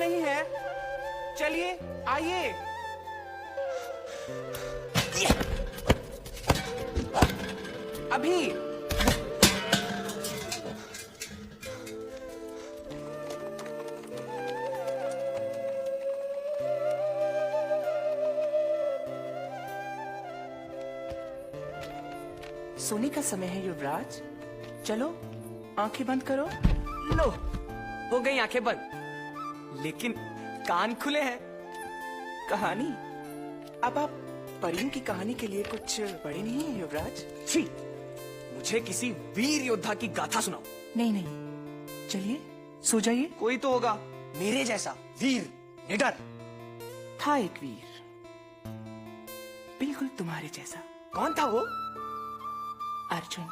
नहीं है। चलिए आइए। अभी सोने का समय है युवराज, चलो आंखें बंद करो। लो, हो गई आंखें बंद, लेकिन कान खुले हैं। कहानी? अब आप परियों की कहानी के लिए कुछ बड़े नहीं हैं युवराज। छी, मुझे किसी वीर योद्धा की गाथा सुनाओ। नहीं नहीं, चलिए सो जाइए। कोई तो होगा मेरे जैसा वीर निडर। था एक वीर, बिल्कुल तुम्हारे जैसा। कौन था वो? अर्जुन।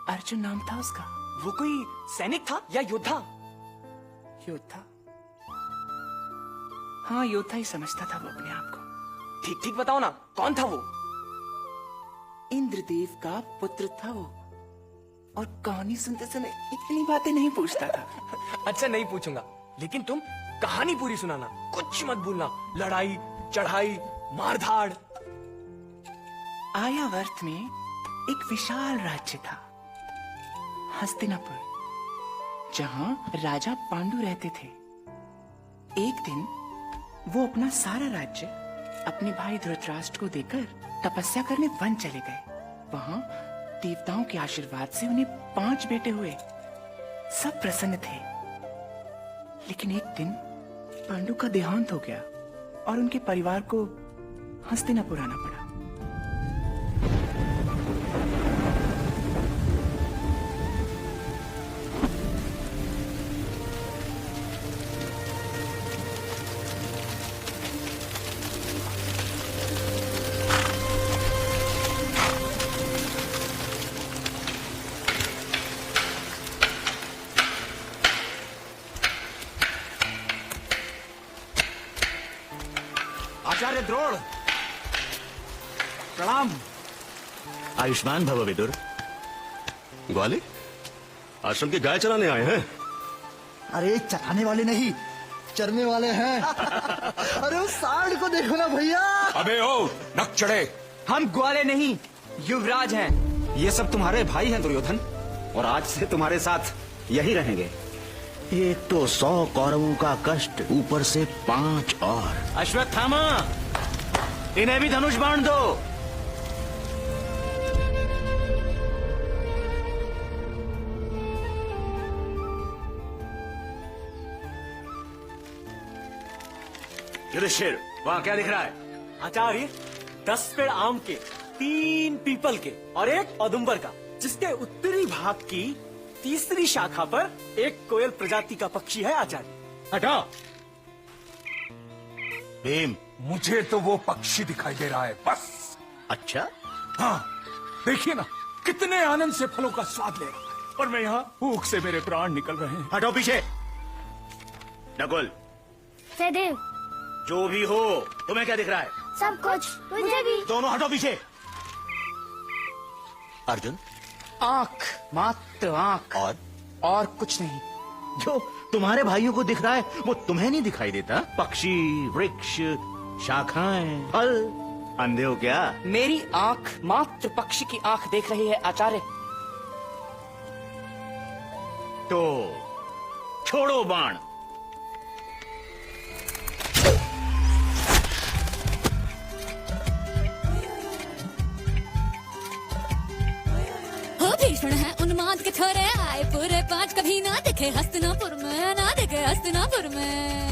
अर्जुन नाम था उसका। वो कोई सैनिक था या योद्धा? योद्धा। हाँ, योद्धा ही समझता था वो अपने आप को। ठीक ठीक बताओ ना, कौन था वो? इंद्रदेव का पुत्र था वो, और कहानी सुनते समय इतनी बातें नहीं पूछता था। अच्छा, नहीं पूछूंगा, लेकिन तुम कहानी पूरी सुनाना, कुछ मत भूलना। लड़ाई चढ़ाई मारधाड़। आयावर्त में एक विशाल राज्य था, हस्तिनापुर, जहां राजा पांडु रहते थे। एक दिन वो अपना सारा राज्य अपने भाई धृतराष्ट्र को देकर तपस्या करने वन चले गए। वहां देवताओं के आशीर्वाद से उन्हें 5 बेटे हुए। सब प्रसन्न थे, लेकिन एक दिन पांडु का देहांत हो गया और उनके परिवार को हस्तिनापुर आना पड़ा। आचार्य द्रोण, प्रणाम। आयुष्मान भव विदुर। ग्वाले, आश्रम की गाय चराने आए हैं? अरे चराने वाले नहीं, चरने वाले हैं। अरे उस सांड को देखो ना भैया। अबे ओ नक चढ़े, हम ग्वाले नहीं, युवराज हैं। ये सब तुम्हारे भाई हैं दुर्योधन, और आज से तुम्हारे साथ यही रहेंगे। एक तो 100 कौरवों का कष्ट, ऊपर से 5 और। अश्वत्थामा, इन्हें भी धनुष बाण दो। युधिष्ठिर, वहाँ क्या दिख रहा है? आचार्य, 10 पेड़ आम के, 3 पीपल के और 1 औदुंबर का, जिसके उत्तरी भाग की तीसरी शाखा पर एक कोयल प्रजाति का पक्षी है आचार्य। हटा। भीम। मुझे तो वो पक्षी दिखाई दे रहा है बस। अच्छा, हाँ, देखिए ना कितने आनंद से फलों का स्वाद ले रहा है, और मैं यहाँ भूख से मेरे प्राण निकल रहे हैं। हटो पीछे। नकुल, सहदेव, जो भी हो, तुम्हें क्या दिख रहा है? सब कुछ मुझे भी। दोनों हटो पीछे। अर्जुन, आंख, मात्र आंख, और कुछ नहीं। जो तुम्हारे भाइयों को दिख रहा है वो तुम्हें नहीं दिखाई देता? पक्षी, वृक्ष, शाखाएं, फल। अंधे हो क्या? मेरी आंख मात्र पक्षी की आंख देख रही है आचार्य। तो छोड़ो बाण। हो भीषण है उन्माद के छोरे आए पूरे 5 कभी ना दिखे हस्तिनापुर में, ना दिखे हस्तिनापुर में।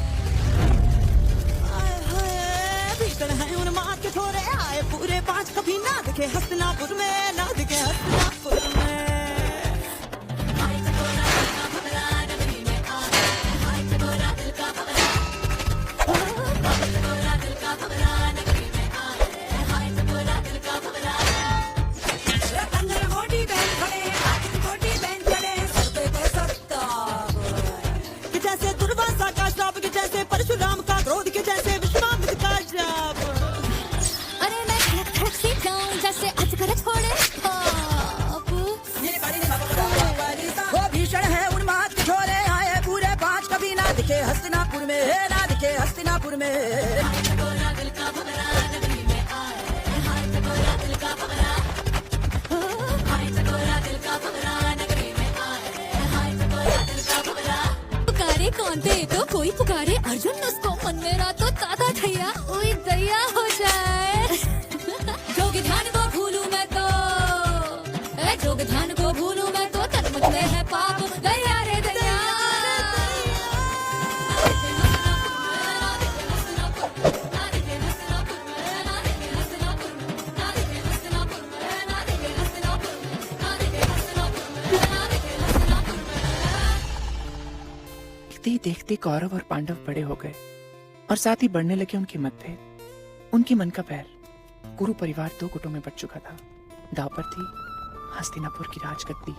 भीषण है उन्माद के छोरे आए पूरे 5 कभी ना दिखे हस्तिनापुर में, ना दिखे हस्तिनापुर में। जैसे दुर्वासा का श्राप, के जैसे परशुराम का क्रोध, के जैसे विश्वामित्र का श्राप। अरे मैं धड़क धड़क सी जाऊं जैसे अजगर छोड़े। में पुकारे कौन थे तो कोई पुकारे अर्जुन उसको मन मेरा तो ताता ठैया ओए दैया हो जाए जोगी ध्यान को भूलूं मैं तो जोगी ध्यान को भूलूं मैं तो तन मुझ में है पाप दैया रे दैया देखते ही देखते कौरव और पांडव बड़े हो गए और साथ ही बढ़ने लगे उनके मतभेद। उनके मन का बैर। कुरु परिवार दो गुटों में बट चुका था। दाव पर थी हस्तिनापुर की राजगद्दी।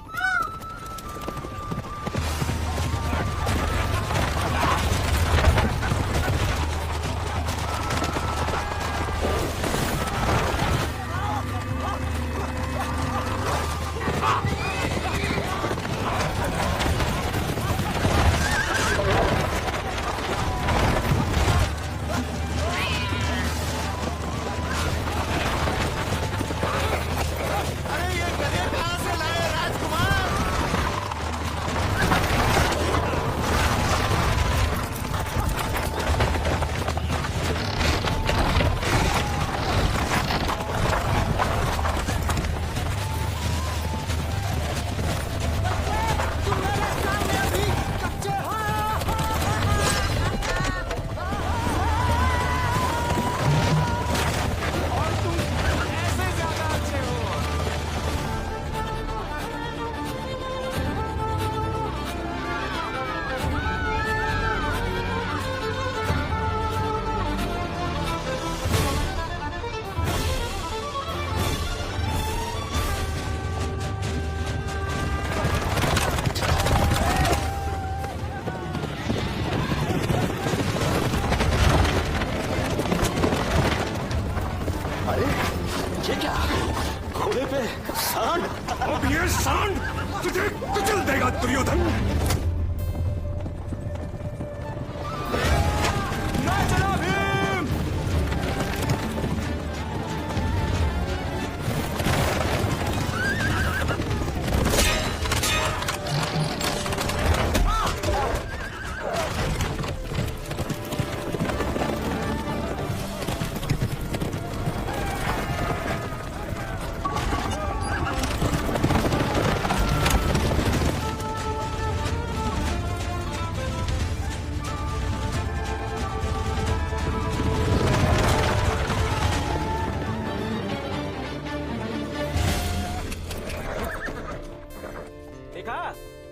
अब ये सांड तुझे कुचल देगा दुर्योधन। मैं चला भीम।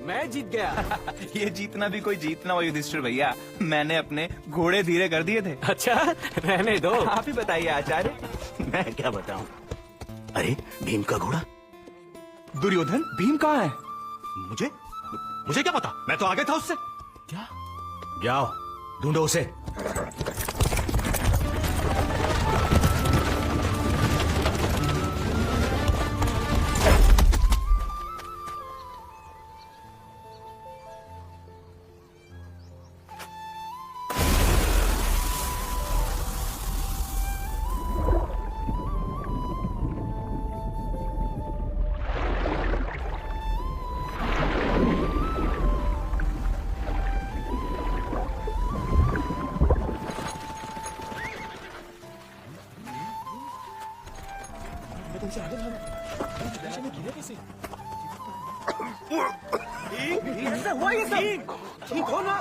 मैं जीत गया। ये जीतना भी कोई जीतना हुआ युधिष्ठिर भैया, मैंने अपने घोड़े धीरे कर दिए थे। अच्छा रहने दो। आप ही बताइए आचार्य। मैं क्या बताऊं? अरे भीम का घोड़ा। दुर्योधन भीम कहाँ है? मुझे मुझे क्या पता, मैं तो आगे था उससे। क्या? जाओ ढूंढो उसे। हुआ ये सब? ठीक हो ना?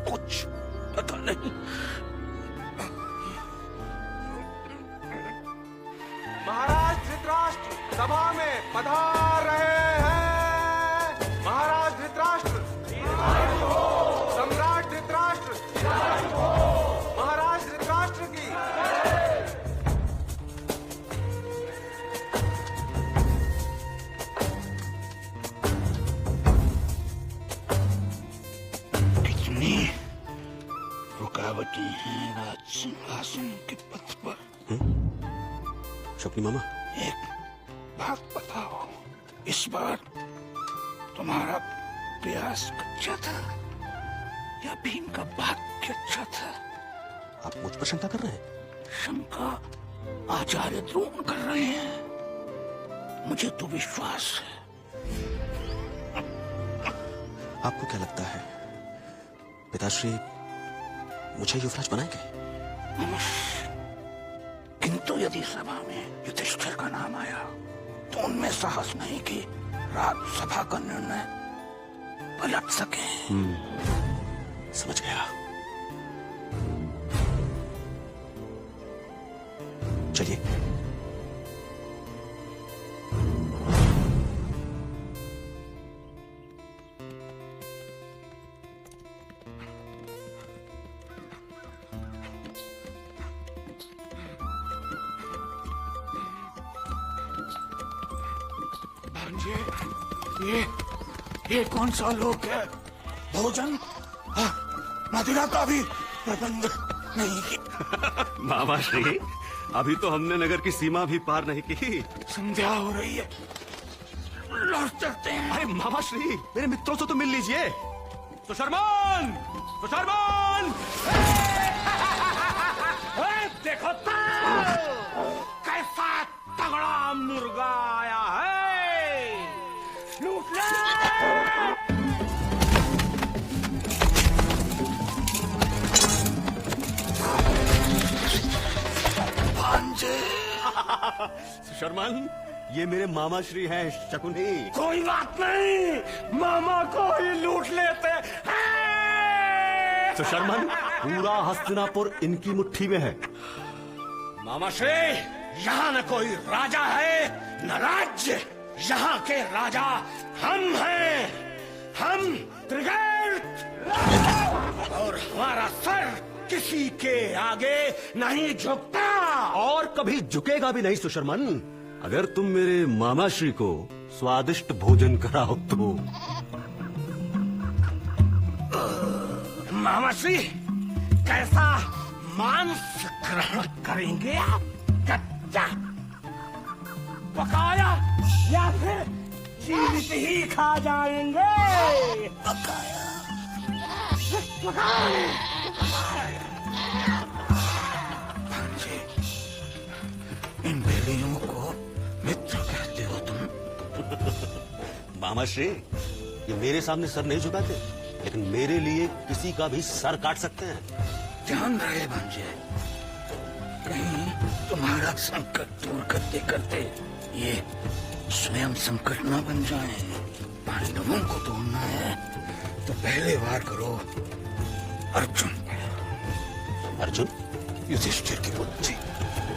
कुछ पता नहीं। महाराज धृतराष्ट्र सभा में पधार रहे हैं। महाराज धृतराष्ट्र, सम्राट धृतराष्ट्र, महाराज धृतराष्ट्र की। कितनी रुकावटें हैं राज सिंहासन के पथ पर। शकुनी मामा, एक बात बताओ, इस बार तुम्हारा प्रयास अच्छा था या भीम का भाग्य अच्छा था? आप मुझ पर शंका कर रहे हैं? शंका आचार्य द्रोण कर रहे हैं। मुझे तो विश्वास है। आपको क्या लगता है पिताश्री मुझे युवराज बनाएंगे? किंतु यदि सभा में युधिष्ठिर का नाम आया तो उनमें साहस नहीं कि राज्यसभा का निर्णय पलट सके। समझ गया। चलिए। ये कौन सा लोक है? भोजन मदिरा का भी प्रबंध नहीं किया। मामा श्री, अभी तो हमने नगर की सीमा भी पार नहीं की। संध्या हो रही है, लौट चलते हैं। अरे मामा श्री, मेरे मित्रों से तो मिल लीजिए। सुशर्मान, सुशर्मान! देखो तो कैसा तगड़ा मुर्गा आया है। लूट ले! भांजे! सुशर्मान, ये मेरे मामा श्री हैं, शकुनी। कोई बात नहीं, मामा को ही लूट लेते हैं। सुशर्मान, पूरा हस्तिनापुर इनकी मुट्ठी में है। मामा श्री, यहाँ न कोई राजा है न राज्य, यहाँ के राजा हम हैं। हम त्रिगर्त, और हमारा सर किसी के आगे नहीं झुकता और कभी झुकेगा भी नहीं। सुशर्मन, अगर तुम मेरे मामा श्री को स्वादिष्ट भोजन कराओ तो। मामा श्री, कैसा मांस ग्रहण करेंगे आप? कच्चा, पकाया या फिर जीवित ही खा जाएंगे? पकाया, पकाया। भांजे, इन भेड़ियों को मित्र कहते हो तुम? मामा श्री, ये मेरे सामने सर नहीं झुकाते, लेकिन मेरे लिए किसी का भी सर काट सकते हैं। ध्यान रहे भांजे, कहीं तुम्हारा संकट दूर करते करते ये स्वयं संकट न बन जाए। पांडवों को ढूंढना है तो पहले वार करो अर्जुन। अर्जुन? युधिष्ठिर की बुद्धि,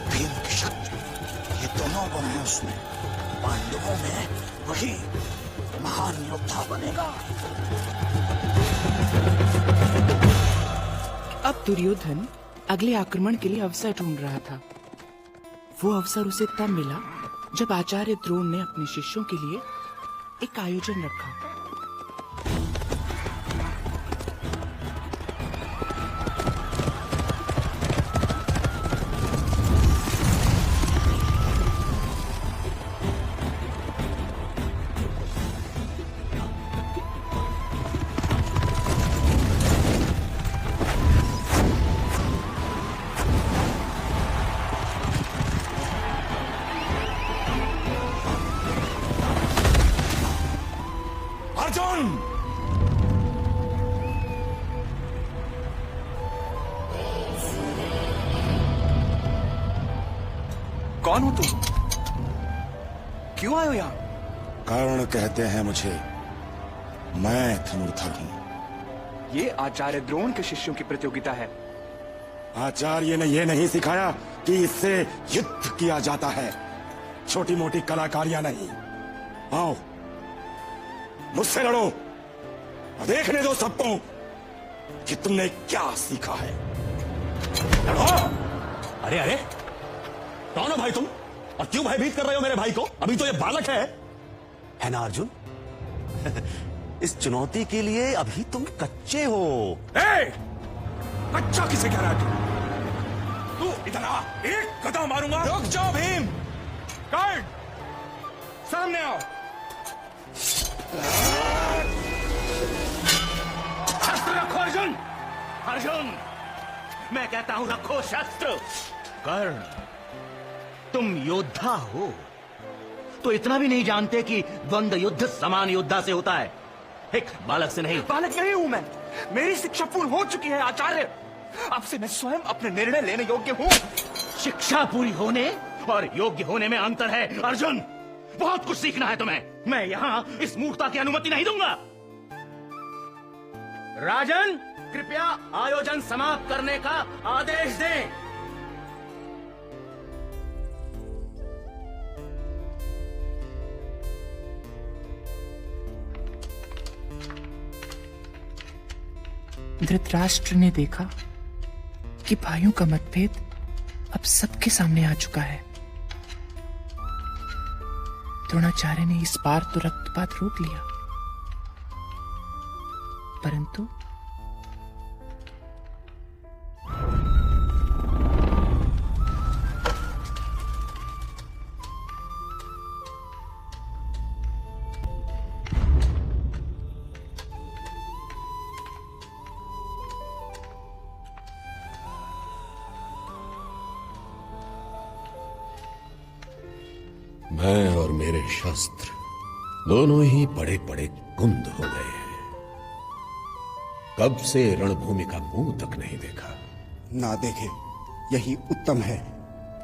भीम की शक्ति, ये दोनों गुण हैं उसमें। पांडवों में वही महान योद्धा बनेगा। अब दुर्योधन अगले आक्रमण के लिए अवसर ढूंढ रहा था। वो अवसर उसे तब मिला जब आचार्य द्रोण ने अपने शिष्यों के लिए एक आयोजन रखा। कौन हो तुम? क्यों आए हो यहाँ? कारण कहते हैं मुझे, मैं धनुर्धर हूँ। ये आचार्य द्रोण के शिष्यों की प्रतियोगिता है। आचार्य ने यह नहीं सिखाया कि इससे युद्ध किया जाता है, छोटी मोटी कलाकारियां नहीं। आओ, मुझसे लड़ो, देखने दो सबको कि तुमने क्या सीखा है। लड़ो! अरे अरे, कौन हो भाई तुम, और क्यों भयभीत कर रहे हो मेरे भाई को? अभी तो ये बालक है ना अर्जुन? इस चुनौती के लिए अभी तुम कच्चे हो। अच्छा किसे कह रहा है तू? इधर आ, एक कदम मारूंगा। रुक जाओ भीम। गार्ड, सामने आओ। शस्त्र रखो अर्जुन। अर्जुन, मैं कहता हूं रखो शस्त्र। कर्ण, तुम योद्धा हो तो इतना भी नहीं जानते कि द्वंद्व युद्ध समान योद्धा से होता है, एक बालक से नहीं। बालक नहीं हूं मैं, मेरी शिक्षा पूर्ण हो चुकी है आचार्य। अब से मैं स्वयं अपने निर्णय लेने योग्य हूं। शिक्षा पूरी होने और योग्य होने में अंतर है अर्जुन। बहुत कुछ सीखना है तुम्हें। मैं यहां इस मूर्खता की अनुमति नहीं दूंगा। राजन, कृपया आयोजन समाप्त करने का आदेश दें। धृतराष्ट्र ने देखा कि भाइयों का मतभेद अब सबके सामने आ चुका है। द्रोणाचार्य ने इस बार तो रक्तपात रोक लिया, परंतु मैं और मेरे शस्त्र दोनों ही बड़े बड़े कुंद हो गए हैं। कब से रणभूमि का मुंह तक नहीं देखा। ना देखे यही उत्तम है।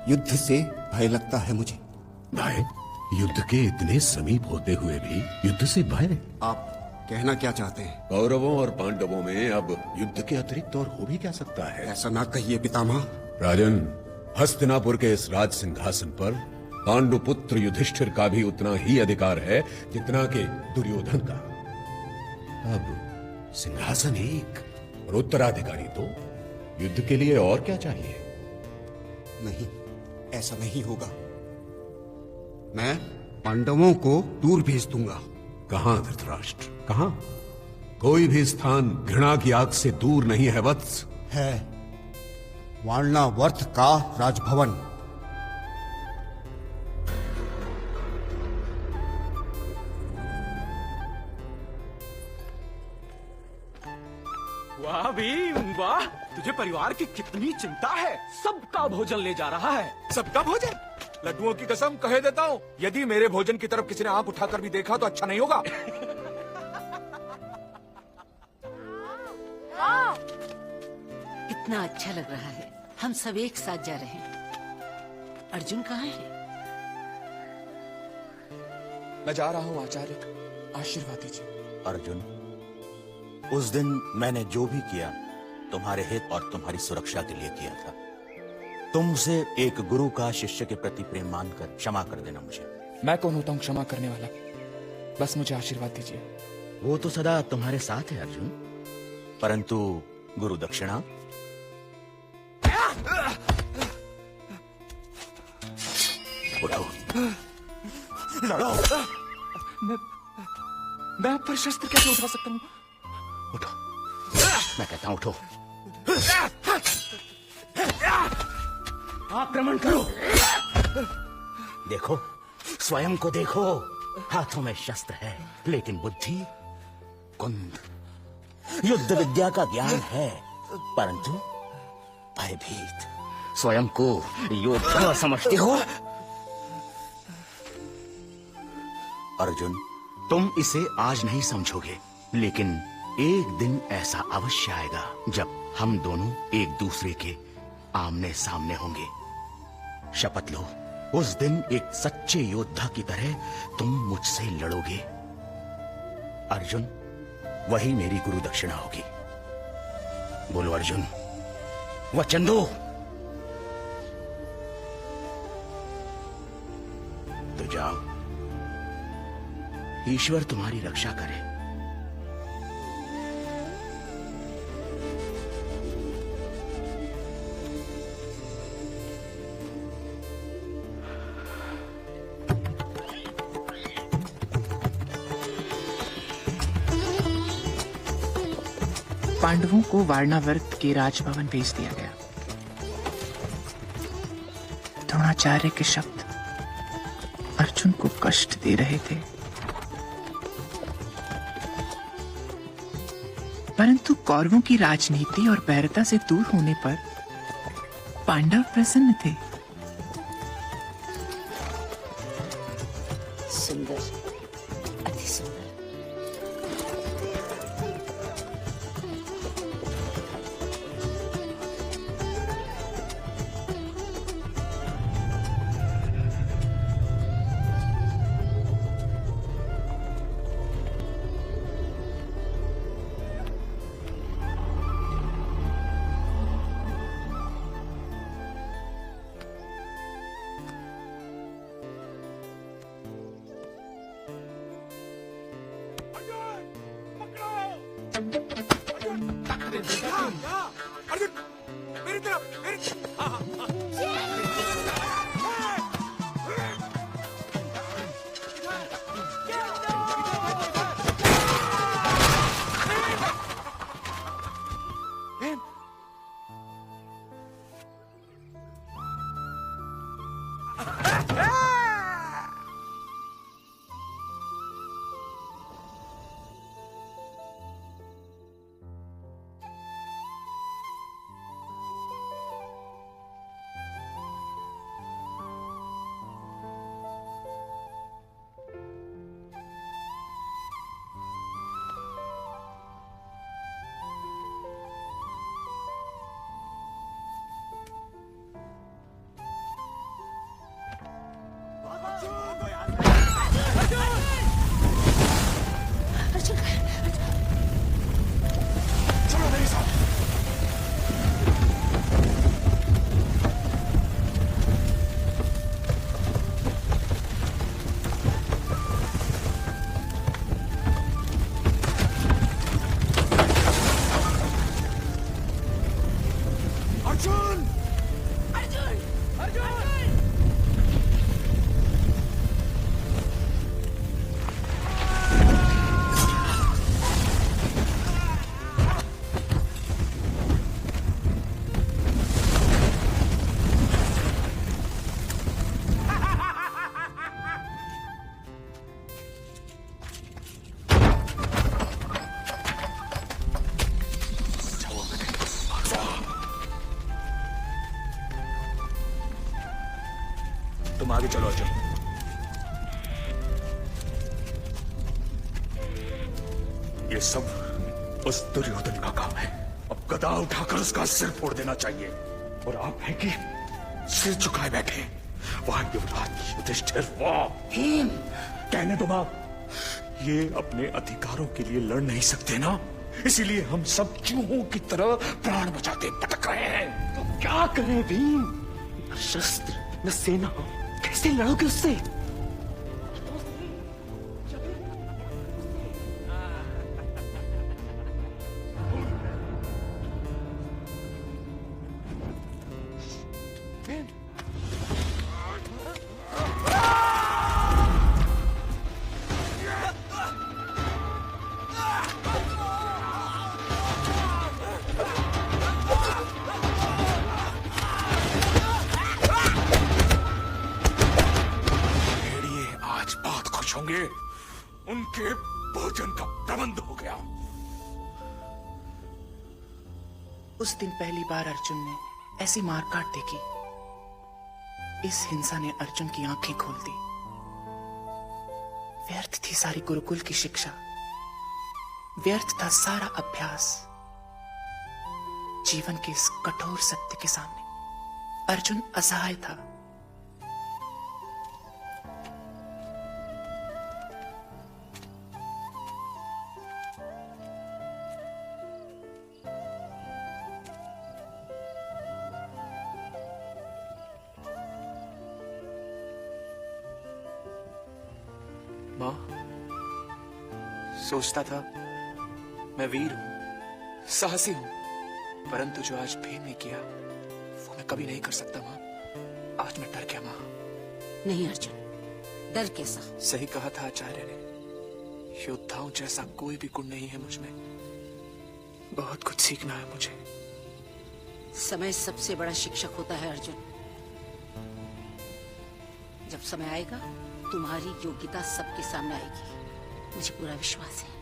युद्ध से भय लगता है मुझे। भय? युद्ध के इतने समीप होते हुए भी युद्ध से भय? आप कहना क्या चाहते हैं? कौरवों और पांडवों में अब युद्ध के अतिरिक्त और हो भी क्या सकता है? ऐसा ना कहिए पितामह। राजन, हस्तिनापुर के इस राज सिंहासन पर पांडुपुत्र युधिष्ठिर का भी उतना ही अधिकार है जितना कि दुर्योधन का। अब सिंहासन एक और उत्तराधिकारी दो। युद्ध के लिए और क्या चाहिए? नहीं, ऐसा नहीं होगा। मैं पांडवों को दूर भेज दूंगा। कहां धृतराष्ट्र, कहां? कोई भी स्थान घृणा की आग से दूर नहीं है वत्स। है वारणावर्त का राजभवन। वाह भी वाह, तुझे परिवार की कितनी चिंता है। सबका भोजन ले जा रहा है। सबका भोजन? लड्डुओं की कसम कह देता हूँ, यदि मेरे भोजन की तरफ किसी ने आंख उठाकर भी देखा तो अच्छा नहीं होगा। इतना अच्छा लग रहा है, हम सब एक साथ जा रहे हैं। अर्जुन कहाँ है? मैं जा रहा हूँ आचार्य, आशीर्वाद दीजिए। अर्जुन, उस दिन मैंने जो भी किया तुम्हारे हित और तुम्हारी सुरक्षा के लिए किया था। तुमसे एक गुरु का शिष्य के प्रति प्रेम मानकर क्षमा कर देना मुझे। मैं कौन होता हूँ क्षमा करने वाला? बस मुझे आशीर्वाद दीजिए। वो तो सदा तुम्हारे साथ है अर्जुन, परंतु गुरु दक्षिणा? उठो, लड़ो। मैं आप पर शस्त्र कैसे उठा सकता हूँ? उठो, मैं कहता हूं उठो। आक्रमण करो। देखो, स्वयं को देखो। हाथों में शस्त्र है लेकिन बुद्धि कुंद। युद्ध विद्या का ज्ञान है परंतु भयभीत। स्वयं को योद्धा समझते हो? अर्जुन, तुम इसे आज नहीं समझोगे, लेकिन एक दिन ऐसा अवश्य आएगा जब हम दोनों एक दूसरे के आमने सामने होंगे। शपथ लो, उस दिन एक सच्चे योद्धा की तरह तुम मुझसे लड़ोगे। अर्जुन, वही मेरी गुरु दक्षिणा होगी। बोलो अर्जुन, वचन दो। तो जाओ, ईश्वर तुम्हारी रक्षा करे। पांडवों को वारणावर्त के राजभवन भेज दिया गया। द्रोणाचार्य के शब्द अर्जुन को कष्ट दे रहे थे। परंतु कौरवों की राजनीति और वैरता से दूर होने पर पांडव प्रसन्न थे। सुंदर, अति सुंदर। अर्जुन, मेरी तरफ, मेरी। हाँ, हाँ, हाँ। तुम आगे चलो अर्जुन। ये सब उस दुर्योधन का काम है। अब गदा उठाकर उसका सिर फोड़ देना चाहिए। और आप हैं कि सिर झुकाए बैठे। वाह युवराज युधिष्ठिर, वाह। कहने दो बाप, ये अपने अधिकारों के लिए लड़ नहीं सकते ना, इसीलिए हम सब चूहों की तरह प्राण बचाते भटक रहे हैं। तो क्या करें भीम? न शस्त्र न सेना, कैसे लड़ोगे उससे? होंगे, उनके भोजन का प्रबंध हो गया। उस दिन पहली बार अर्जुन ने ऐसी मारकाट देखी। इस हिंसा ने अर्जुन की आंखें खोल दी। व्यर्थ थी सारी गुरुकुल की शिक्षा, व्यर्थ था सारा अभ्यास। जीवन के इस कठोर सत्य के सामने अर्जुन असहाय था। मां, सोचता था मैं वीर हूं, साहसी हूं, परंतु जो आज भीम ने किया वो मैं कभी नहीं कर सकता मां। आज मैं डर गया मां। नहीं अर्जुन, डर कैसा? सही कहा था आचार्य ने, योद्धाओं जैसा कोई भी गुण नहीं है मुझ में। बहुत कुछ सीखना है मुझे। समय सबसे बड़ा शिक्षक होता है अर्जुन। जब समय आएगा तुम्हारी योग्यता सबके सामने आएगी, मुझे पूरा विश्वास है।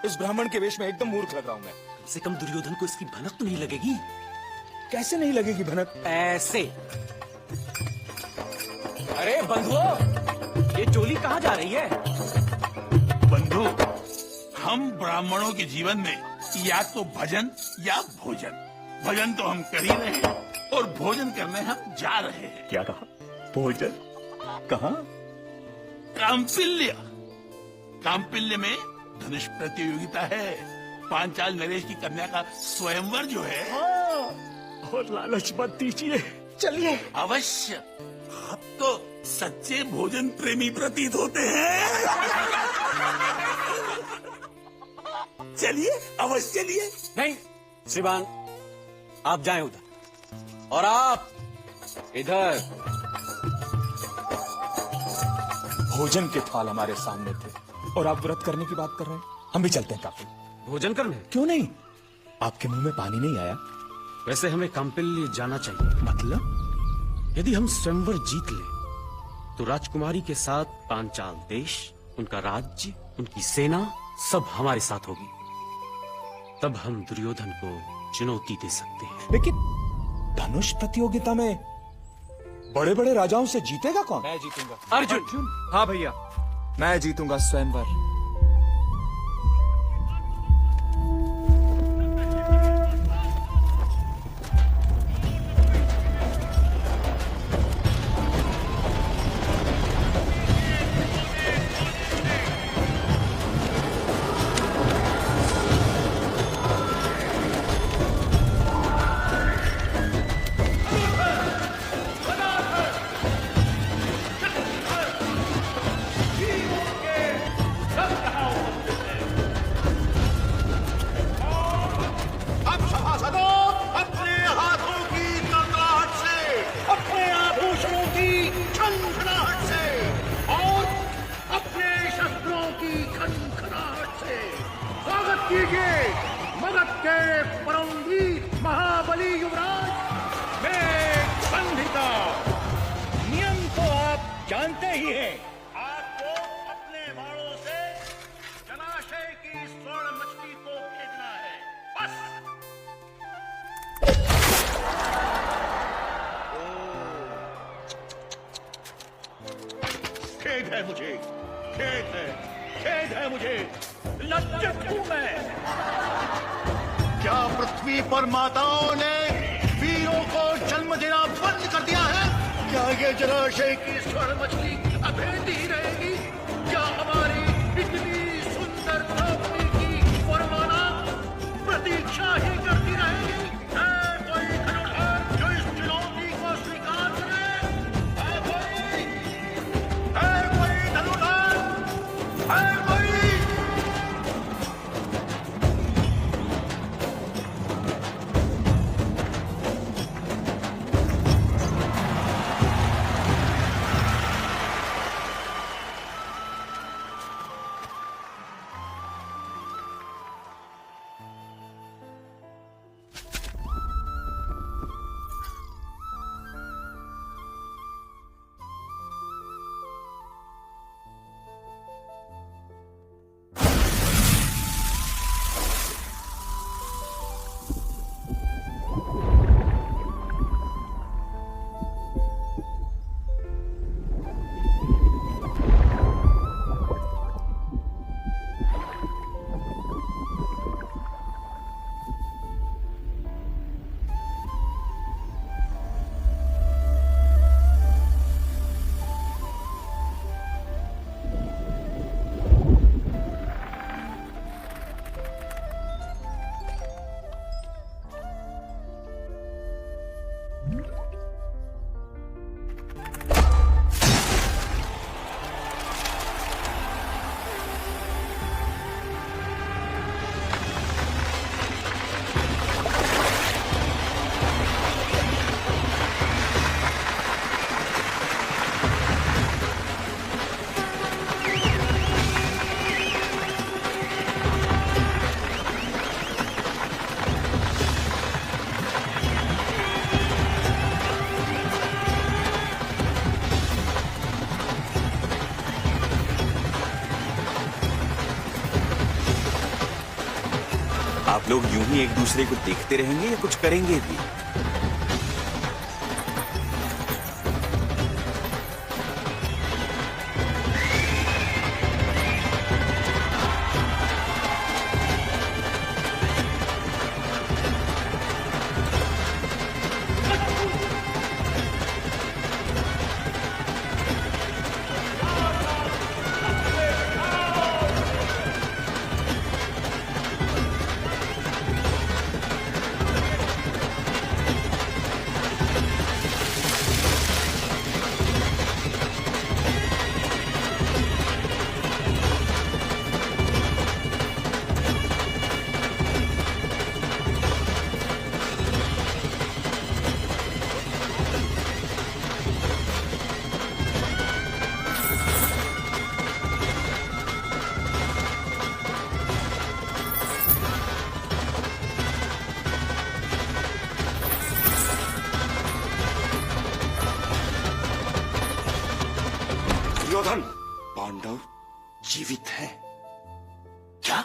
इस ब्राह्मण के वेश में एकदम मूर्ख लग रहा हूँ मैं। कम से कम दुर्योधन को इसकी भनक तो नहीं लगेगी। कैसे नहीं लगेगी भनक? ऐसे। अरे बंधुओं, ये चोली कहाँ जा रही है? बंधु, हम ब्राह्मणों के जीवन में या तो भजन या भोजन। भजन तो हम कर ही रहे हैं और भोजन करने हम जा रहे हैं। क्या कहा? भोजन? कहाँ? काम्पिल्य। काम्पिल्य में धनुष प्रतियोगिता है। पांचाल नरेश की कन्या का स्वयंवर जो है। और लालच मत दीजिए, चलिए। अवश्य, आप तो सच्चे भोजन प्रेमी प्रतीत होते हैं। चलिए, अवश्य चलिए। नहीं श्रीमान, आप जाएं उधर और आप इधर। भोजन के थाल हमारे सामने थे और आप व्रत करने की बात कर रहे हैं। हम भी चलते हैं काफी। भोजन करने? क्यों नहीं? आपके मुंह में पानी नहीं आया? वैसे हमें काम्पिल्य जाना चाहिए। मतलब? यदि हम स्वयंवर जीत ले तो राजकुमारी के साथ पांचाल देश, उनका राज्य, उनकी सेना सब हमारे साथ होगी। तब हम दुर्योधन को चुनौती दे सकते हैं। लेकिन धनुष प्रतियोगिता में बड़े बड़े राजाओं से जीतेगा कौन? मैं जीतूंगा। अर्जुन। हाँ भैया, मैं जीतूंगा स्वयंवर। जानते ही हैं, आपको अपने बाणों से जलाशय की स्वर्ण मछली को भेजना है। बस। खेद है मुझे, खेद है मुझे, लज्जित हूं मैं। क्या पृथ्वी पर माताओं ने वीरों को जन्म देना बंद कर दिया है? क्या ये जलाशय की स्वर्ण मछली अभेदी रहेगी? क्या हमारी इतनी सुंदर द्रौपदी की वरमाला प्रतीक्षा ही करती रहेगी? है कोई धनुर्धर जो इस चुनौती को स्वीकार करे? है कोई धनुर्धर? है कोई? आप लोग यूं ही एक दूसरे को देखते रहेंगे या कुछ करेंगे भी? दुर्योधन, पांडव जीवित है क्या?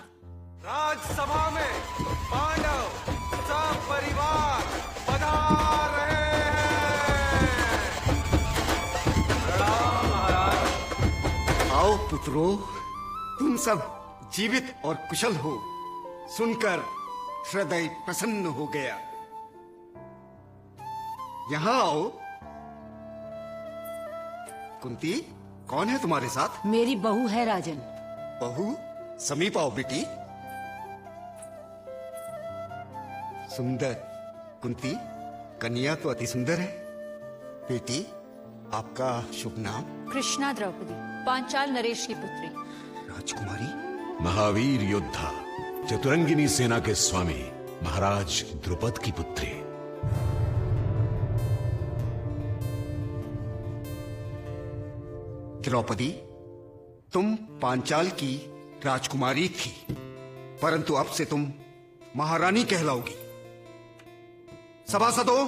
राजसभा में पांडव सब परिवार पधार रहे हैं। प्रणाम महाराज। आओ पुत्रों, तुम सब जीवित और कुशल हो, सुनकर हृदय प्रसन्न हो गया। यहां आओ। कुंती, कौन है तुम्हारे साथ? मेरी बहू है राजन। बहू, समीप आओ बेटी। सुंदर कुंती, कन्या तो अति सुंदर है। बेटी, आपका शुभ नाम? कृष्णा द्रौपदी, पांचाल नरेश की पुत्री। राजकुमारी? महावीर योद्धा, चतुरंगिनी सेना के स्वामी महाराज द्रुपद की पुत्री। द्रौपदी, तुम पांचाल की राजकुमारी थी, परंतु अब से तुम महारानी कहलाओगी। सभासदों,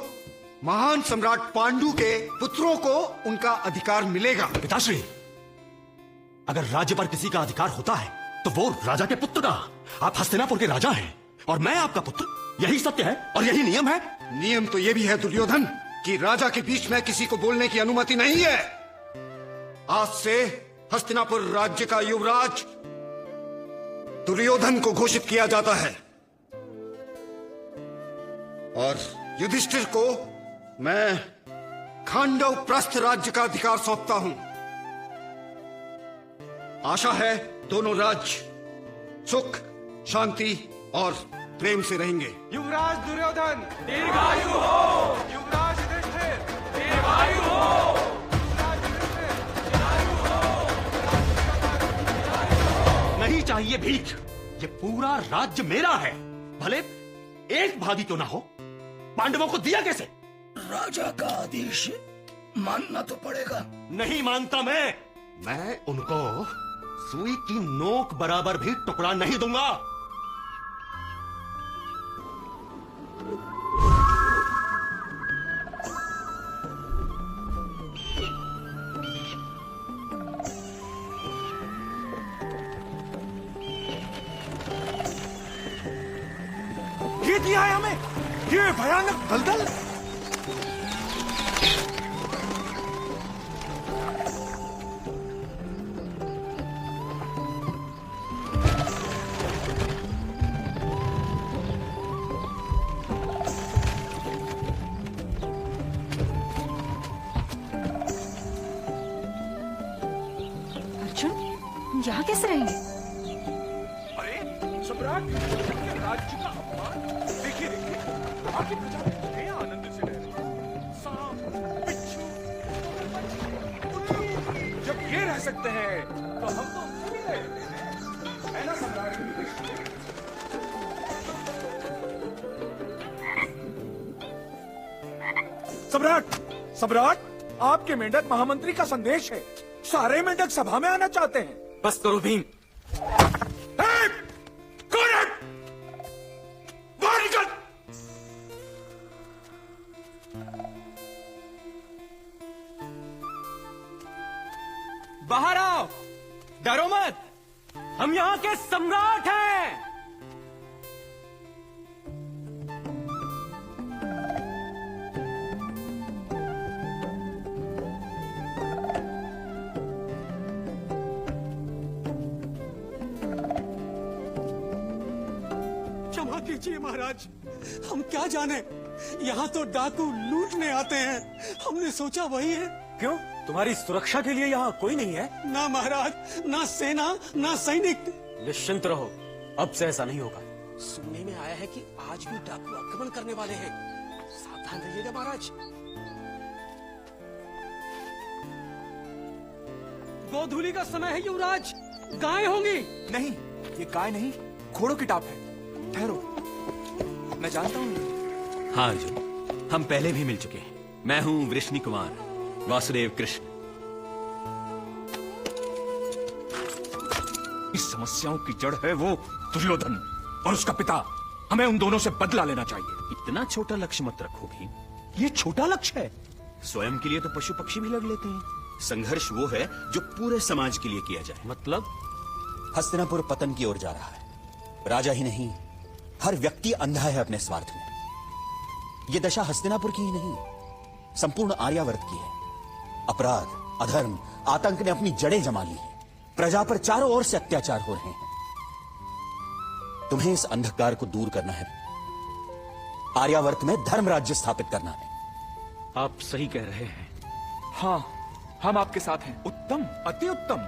महान सम्राट पांडु के पुत्रों को उनका अधिकार मिलेगा। पिताश्री, अगर राज्य पर किसी का अधिकार होता है तो वो राजा के पुत्र का। आप हस्तिनापुर के राजा हैं और मैं आपका पुत्र। यही सत्य है और यही नियम है। नियम तो यह भी है दुर्योधन कि राजा के बीच में किसी को बोलने की अनुमति नहीं है। आज से हस्तिनापुर राज्य का युवराज दुर्योधन को घोषित किया जाता है और युधिष्ठिर को मैं खांडव प्रस्थ राज्य का अधिकार सौंपता हूं। आशा है दोनों राज्य सुख, शांति और प्रेम से रहेंगे। युवराज दुर्योधन दीर्घायु हो। युवराज युधिष्ठिर दीर्घायु हो। नहीं चाहिए भीख। ये पूरा राज्य मेरा है, भले एक भागी क्यों ना हो। पांडवों को दिया कैसे? राजा का आदेश मानना तो पड़ेगा। नहीं मानता मैं उनको सुई की नोक बराबर भी टुकड़ा नहीं दूंगा। ये दिया है हमें ये भयानक दलदल। अर्जुन, यहाँ कैसे रहेंगे? अरे सम्राट, राज्य का अपमान। देखिए देखिए, आखिर प्रजा कितने आनंद से रह रहे हैं। सांप, बिच्छू, उल्लू, जब ये रह सकते हैं तो हम तो भी रह सकते हैं, है ना सम्राट? सम्राट, सम्राट, आपके मेंढक महामंत्री का संदेश है। सारे मेंढक सभा में आना चाहते हैं। बस करो भीम। बाहर आओ, डरो मत, हम यहाँ के सम्राट हैं। कीजिए महाराज, हम क्या जाने, यहाँ तो डाकू लूटने आते हैं, हमने सोचा वही है। क्यों, तुम्हारी सुरक्षा के लिए यहाँ कोई नहीं है? ना महाराज, ना सेना, ना सैनिक। निश्चिंत रहो, अब से ऐसा नहीं होगा। सुनने में आया है कि आज भी डाकू आक्रमण करने वाले हैं, सावधान रहिएगा महाराज। गोधूली का समय है युवराज, गाय होंगी। नहीं, ये गाय नहीं, घोड़ों की टाप है। ठहरो, मैं जानता हूँ। हाँ अर्जुन, हम पहले भी मिल चुके हैं। मैं हूँ वृष्णि कुमार, वासुदेव कृष्ण। इस समस्याओं की जड़ है वो दुर्योधन और उसका पिता। हमें उन दोनों से बदला लेना चाहिए। इतना छोटा लक्ष्य मत रखो भीम, ये छोटा लक्ष्य है। स्वयं के लिए तो पशु पक्षी भी लड़ लेते हैं। संघर्ष वो है जो पूरे समाज के लिए किया जाए। मतलब? हस्तिनापुर पतन की ओर जा रहा है। राजा ही नहीं, हर व्यक्ति अंधा है अपने स्वार्थ में। ये दशा हस्तिनापुर की ही नहीं, संपूर्ण आर्यावर्त की है। अपराध, अधर्म, आतंक ने अपनी जड़ें जमा ली हैं। प्रजा पर चारों ओर से अत्याचार हो रहे हैं। तुम्हें इस अंधकार को दूर करना है। आर्यावर्त में धर्म राज्य स्थापित करना है। आप सही कह रहे हैं। हाँ, हम आपके साथ हैं। उत्तम, अति उत्तम।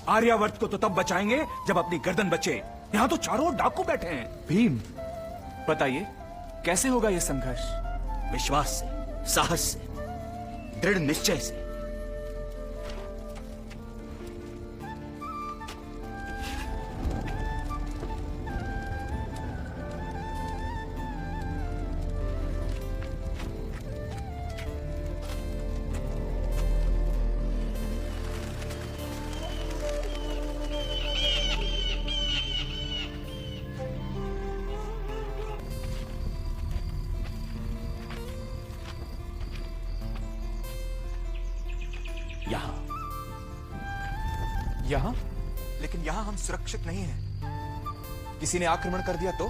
आर्यावर्त को तो तब बचाएंगे जब अपनी गर्दन बचे। यहाँ तो चारों ओर डाकू बैठे हैं। भीम, बताइए कैसे होगा ये संघर्ष? विश्वास से, साहस से, दृढ़ निश्चय से। यहाँ? लेकिन यहाँ हम सुरक्षित नहीं हैं। किसी ने आक्रमण कर दिया तो?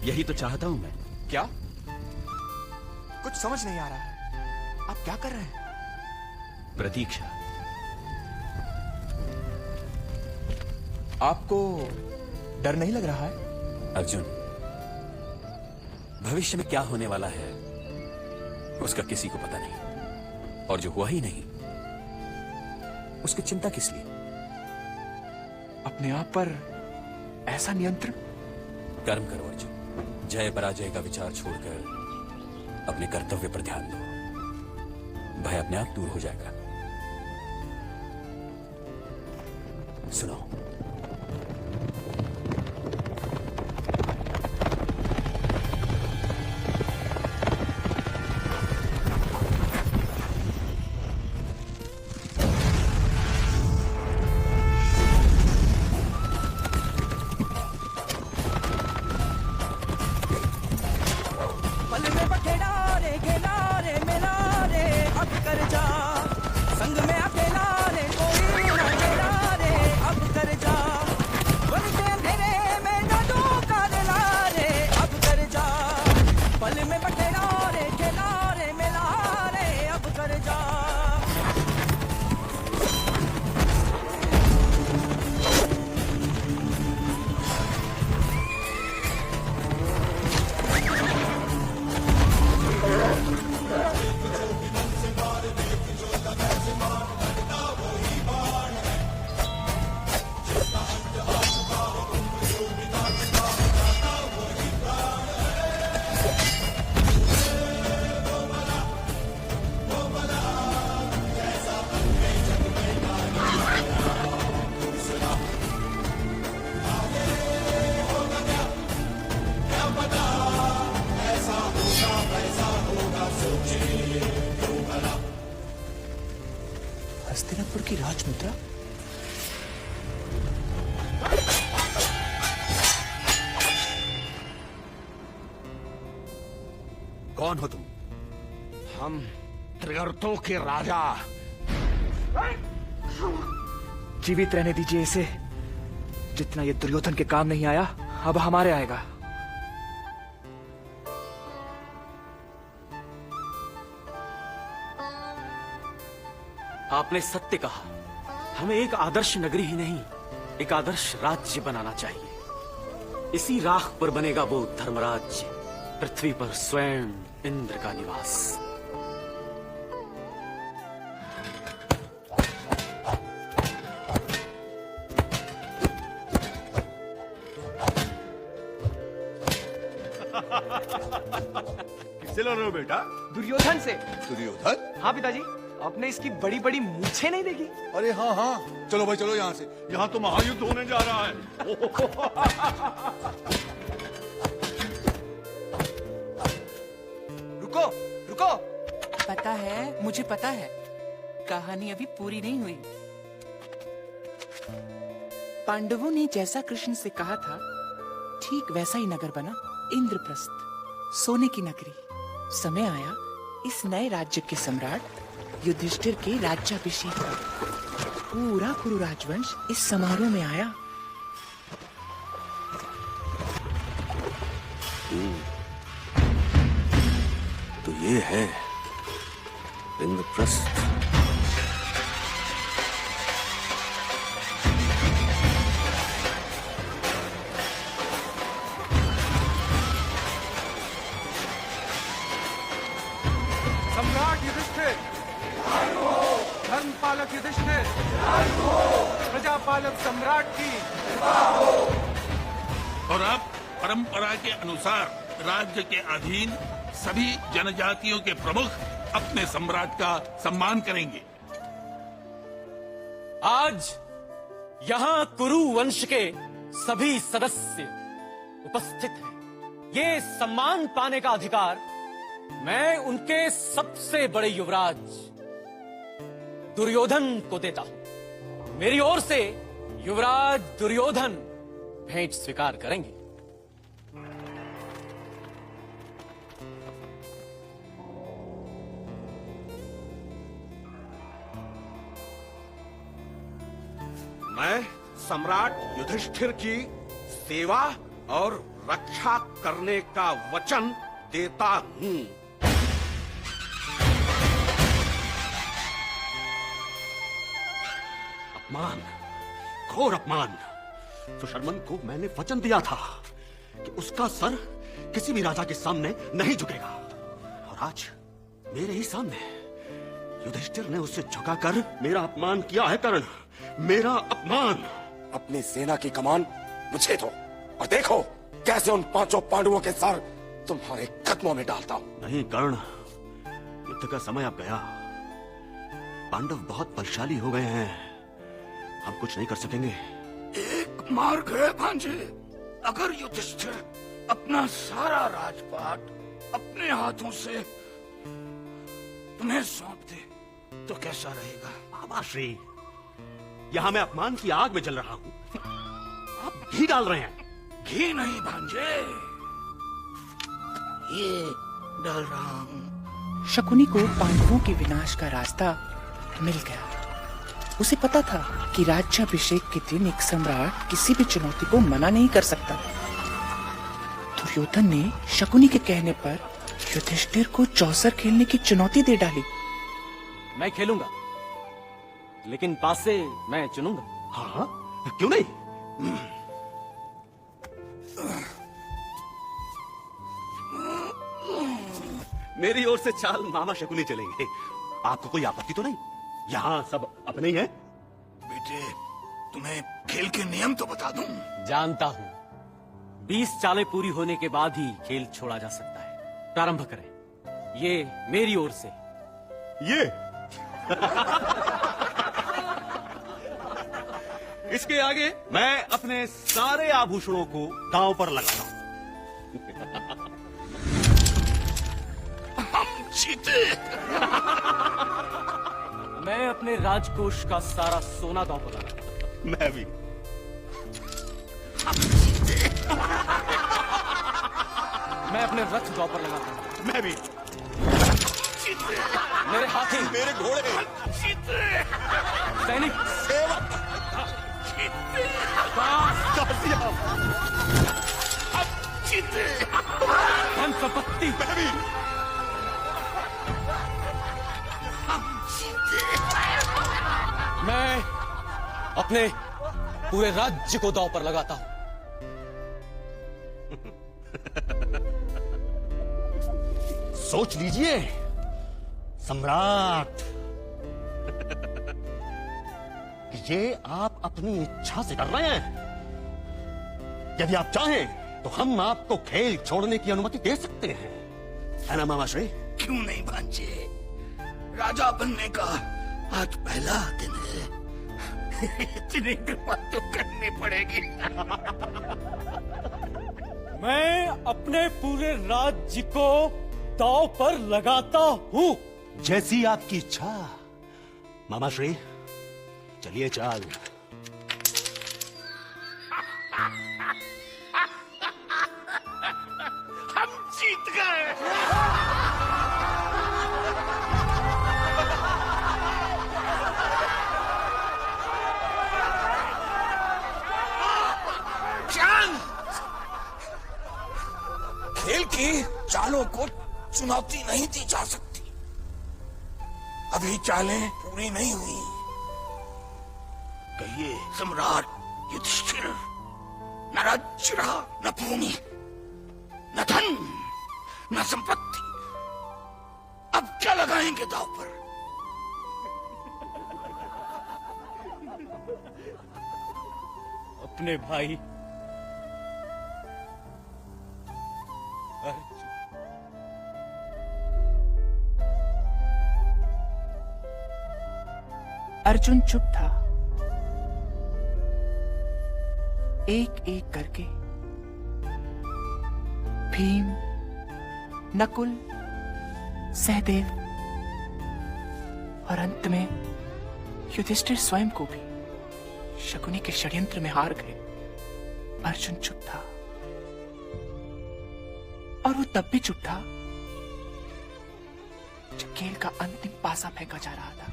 यही तो चाहता हूं मैं। क्या? कुछ समझ नहीं आ रहा है। आप क्या कर रहे हैं? प्रतीक्षा। आपको डर नहीं लग रहा है? अर्जुन, भविष्य में क्या होने वाला है उसका किसी को पता नहीं, और जो हुआ ही नहीं उसकी चिंता किस लिए? अपने आप पर ऐसा नियंत्रण? कर्म करो अर्जुन, जय पराजय का विचार छोड़कर अपने कर्तव्य पर ध्यान दो। भय अपने आप दूर हो जाएगा। सुनो, हस्तिनापुर की राजमुद्रा? कौन हो तुम? हम त्रिगर्तों के राजा। जीवित रहने दीजिए इसे। जितना ये दुर्योधन के काम नहीं आया, अब हमारे आएगा। आपने सत्य कहा। हमें एक आदर्श नगरी ही नहीं, एक आदर्श राज्य बनाना चाहिए। इसी राख पर बनेगा वो धर्मराज्य, पृथ्वी पर स्वयं इंद्र का निवास। किससे लड़ रहे हो बेटा? दुर्योधन से। दुर्योधन? हाँ पिताजी, आपने इसकी बड़ी बड़ी मूछें नहीं देखी? अरे हाँ हाँ, चलो भाई चलो यहाँ से, यहाँ तो महायुद्ध होने जा रहा है। रुको रुको। पता है, मुझे पता है, कहानी अभी पूरी नहीं हुई। पांडवों ने जैसा कृष्ण से कहा था, ठीक वैसा ही नगर बना, इंद्रप्रस्थ, सोने की नगरी। समय आया इस नए राज्य के सम्राट युधिष्ठिर के राज्याभिषेक का। पूरा कुरु राजवंश इस समारोह में आया। तो ये है इंद्रप्रस्थ। सम्राट युधिष्ठिर, धर्मपालक युधिष्ठिर, प्रजापालक सम्राट की। और अब परंपरा के अनुसार राज्य के अधीन सभी जनजातियों के प्रमुख अपने सम्राट का सम्मान करेंगे। आज यहाँ कुरु वंश के सभी सदस्य उपस्थित हैं। ये सम्मान पाने का अधिकार मैं उनके सबसे बड़े युवराज दुर्योधन को देता हूं। मेरी ओर से युवराज दुर्योधन भेंट स्वीकार करेंगे। मैं सम्राट युधिष्ठिर की सेवा और रक्षा करने का वचन देता हूं। अपमान, घोर अपमान। सुशर्मन को मैंने वचन दिया था कि उसका सर किसी भी राजा के सामने नहीं झुकेगा, और आज मेरे ही सामने युधिष्ठिर ने उसे झुकाकर मेरा अपमान किया है। कर्ण, मेरा अपमान। अपनी सेना की कमान मुझे दो और देखो कैसे उन पांचों पांडवों के सर तुम्हारे कदमों में डालता हूं। नहीं कर्ण, युद्ध का समय अब गया। पांडव बहुत बलशाली हो गए हैं, हम कुछ नहीं कर सकेंगे। एक मार्ग है भांजे, अगर युधिष्ठिर अपना सारा राजपाट अपने हाथों से तुम्हें सौंप दे तो कैसा रहेगा? मामाश्री, यहाँ मैं अपमान की आग में जल रहा हूँ, आप घी डाल रहे हैं। घी नहीं भांजे, ये डाल रहा हूँ। शकुनी को पांडवों के विनाश का रास्ता मिल गया। उसे पता था कि राज्याभिषेक के दिन एक सम्राट किसी भी चुनौती को मना नहीं कर सकता। दुर्योधन ने शकुनी के कहने पर युधिष्ठिर को चौसर खेलने की चुनौती दे डाली। मैं खेलूंगा, लेकिन पास से मैं चुनूंगा। हाँ, क्यों नहीं? मेरी ओर से चाल मामा शकुनी चलेंगे। आपको कोई आपत्ति तो नहीं? यहाँ सब अपने ही हैं। बेटे, तुम्हें खेल के नियम तो बता दूं। जानता हूँ, 20 चालें पूरी होने के बाद ही खेल छोड़ा जा सकता है। प्रारंभ करें। ये मेरी ओर से। ये इसके आगे मैं अपने सारे आभूषणों को दांव पर लगाता हूं। हम जीते। मैं अपने राजकोष का सारा सोना दांव पर लगाता हूं। मैं भी। मैं अपने रथ दांव पर लगाता हूं। मैं भी। मेरे हाथी, मेरे घोड़े, सैनिक, सेवक, धन संपत्ति, मैं अपने पूरे राज्य को दांव पर लगाता हूं। सोच लीजिए सम्राट कि ये आप अपनी इच्छा से कर रहे हैं। यदि आप चाहें तो हम आपको खेल छोड़ने की अनुमति दे सकते हैं, है ना मामाश्री? क्यों नहीं भांजे, राजा बनने का आज पहला दिन है। इतनी कृपा तो करनी पड़ेगी। मैं अपने पूरे राज्य को दांव पर लगाता हूँ। जैसी आपकी इच्छा मामाश्री, चलिए चाल। हम जीत गए। खेल की चालों को चुनौती नहीं दी जा सकती। अभी चालें पूरी नहीं हुई। कहिए सम्राट युधिष्ठिर, न राज्य रहा, न भूमि, न धन, न संपत्ति, अब क्या लगाएंगे दांव पर? अपने भाई अर्जुन चुप था। एक एक करके भीम, नकुल, सहदेव और अंत में युधिष्ठिर स्वयं को भी शकुनी के षड्यंत्र में हार गए। अर्जुन चुप था और वो तब भी चुप था जब खेल का अंतिम पासा फेंका जा रहा था।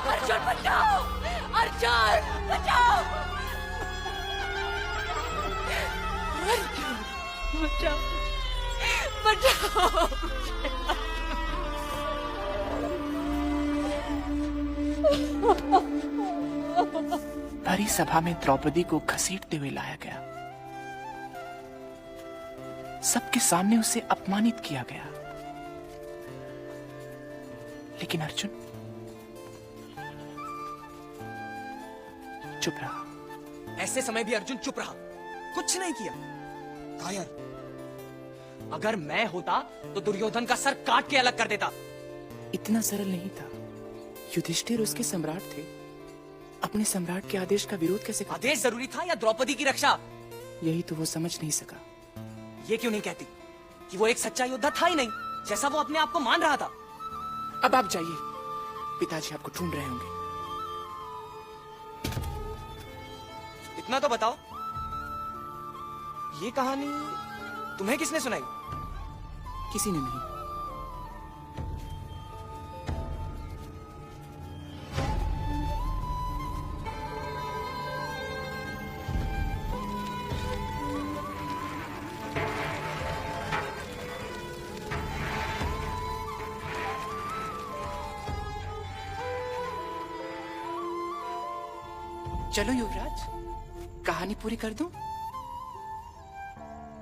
अर्जुन बचाओ! अर्जुन बचाओ! बचाओ! बचाओ! भरी सभा में द्रौपदी को घसीटते हुए लाया गया। सबके सामने उसे अपमानित किया गया, लेकिन अर्जुन चुप रहा। ऐसे समय भी अर्जुन चुप रहा, कुछ नहीं किया। कायर, अगर मैं होता तो दुर्योधन का सर काट के अलग कर देता। इतना सरल नहीं था। युधिष्ठिर उसके सम्राट थे। अपने सम्राट के आदेश का विरोध कैसे करता? आदेश जरूरी था या द्रौपदी की रक्षा? यही तो वो समझ नहीं सका। ये क्यों नहीं कहती कि वो एक सच्चा योद्धा था ही नहीं, जैसा वो अपने आप को मान रहा था? अब आप जाइए, पिताजी आपको ढूंढ रहे होंगे। इतना तो बताओ, ये कहानी तुम्हें किसने सुनाई? किसी ने नहीं। चलो युवराज, कहानी पूरी कर दूं?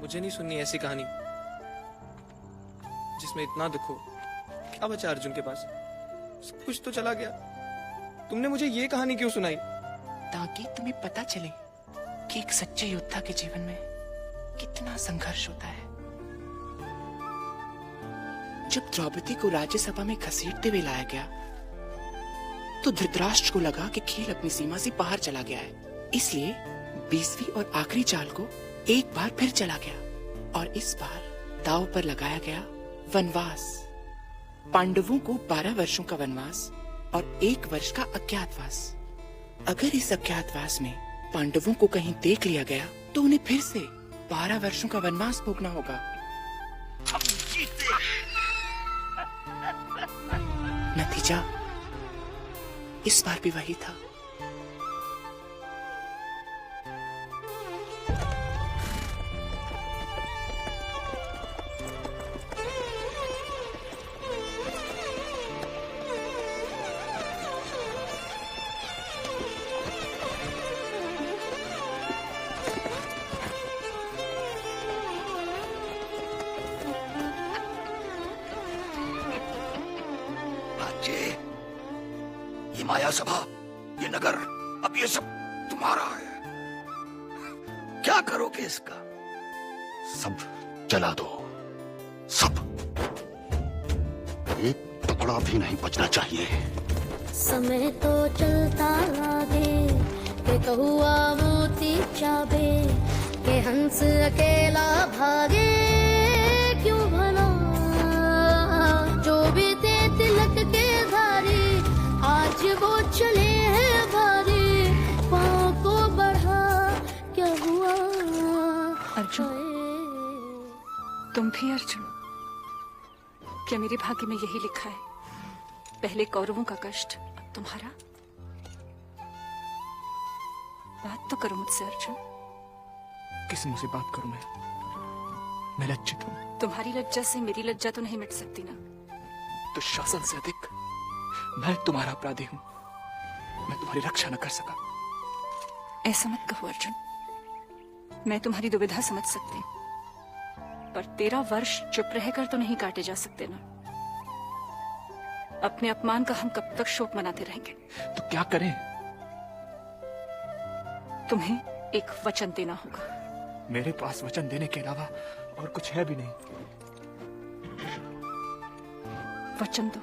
मुझे नहीं सुननी ऐसी कहानी जिसमें इतना दुख हो। क्या बचा अर्जुन के पास? सब कुछ तो चला गया। तुमने मुझे ये कहानी क्यों सुनाई? ताकि तुम्हें पता चले कि एक सच्चे योद्धा के जीवन में कितना संघर्ष होता है। जब द्रौपदी को राज्यसभा में घसीटते हुए लाया गया तो धृतराष्ट्र को लगा कि खेल अपनी सीमा से बाहर चला गया है, इसलिए 20वीं और आखिरी चाल को एक बार फिर चला गया और इस बार दांव पर लगाया गया वनवास। पांडवों को 12 वर्षों का वनवास और 1 वर्ष का अज्ञातवास। अगर इस अज्ञातवास में पांडवों को कहीं देख लिया गया तो उन्हें फिर से 12 वर्षों का वनवास भोगना होगा। नतीजा इस बार भी वही था। माया सभा, ये नगर, अब ये सब तुम्हारा है। क्या करोगे इसका? सब जला दो, सब। एक टुकड़ा भी नहीं बचना चाहिए। समय तो चलता लागे के कहुआ मोती चाबे के हंस अकेला भागे क्यों भला। जो भी थे तिलक के धारी आज वो चले हैं भारी। पाँव को बढ़ा क्या हुआ अर्जुन, तुम भी अर्जुन? क्या मेरे भाग्य में यही लिखा है? पहले कौरवों का कष्ट, अब तुम्हारा? बात तो करो मुझसे अर्जुन। किस मुंह से बात करूं मैं लज्जित हूं। तुम्हारी लज्जा से मेरी लज्जा तो नहीं मिट सकती ना। तो शासन से अधिक मैं तुम्हारा अपराधी हूं। मैं तुम्हारी रक्षा न कर सका। ऐसा मत कहो अर्जुन, मैं तुम्हारी दुविधा समझ सकती हूँ, पर 13 वर्ष चुप रहकर तो नहीं काटे जा सकते ना। अपने अपमान का हम कब तक शोक मनाते रहेंगे? तो क्या करें? तुम्हें एक वचन देना होगा। मेरे पास वचन देने के अलावा और कुछ है भी नहीं। वचन दो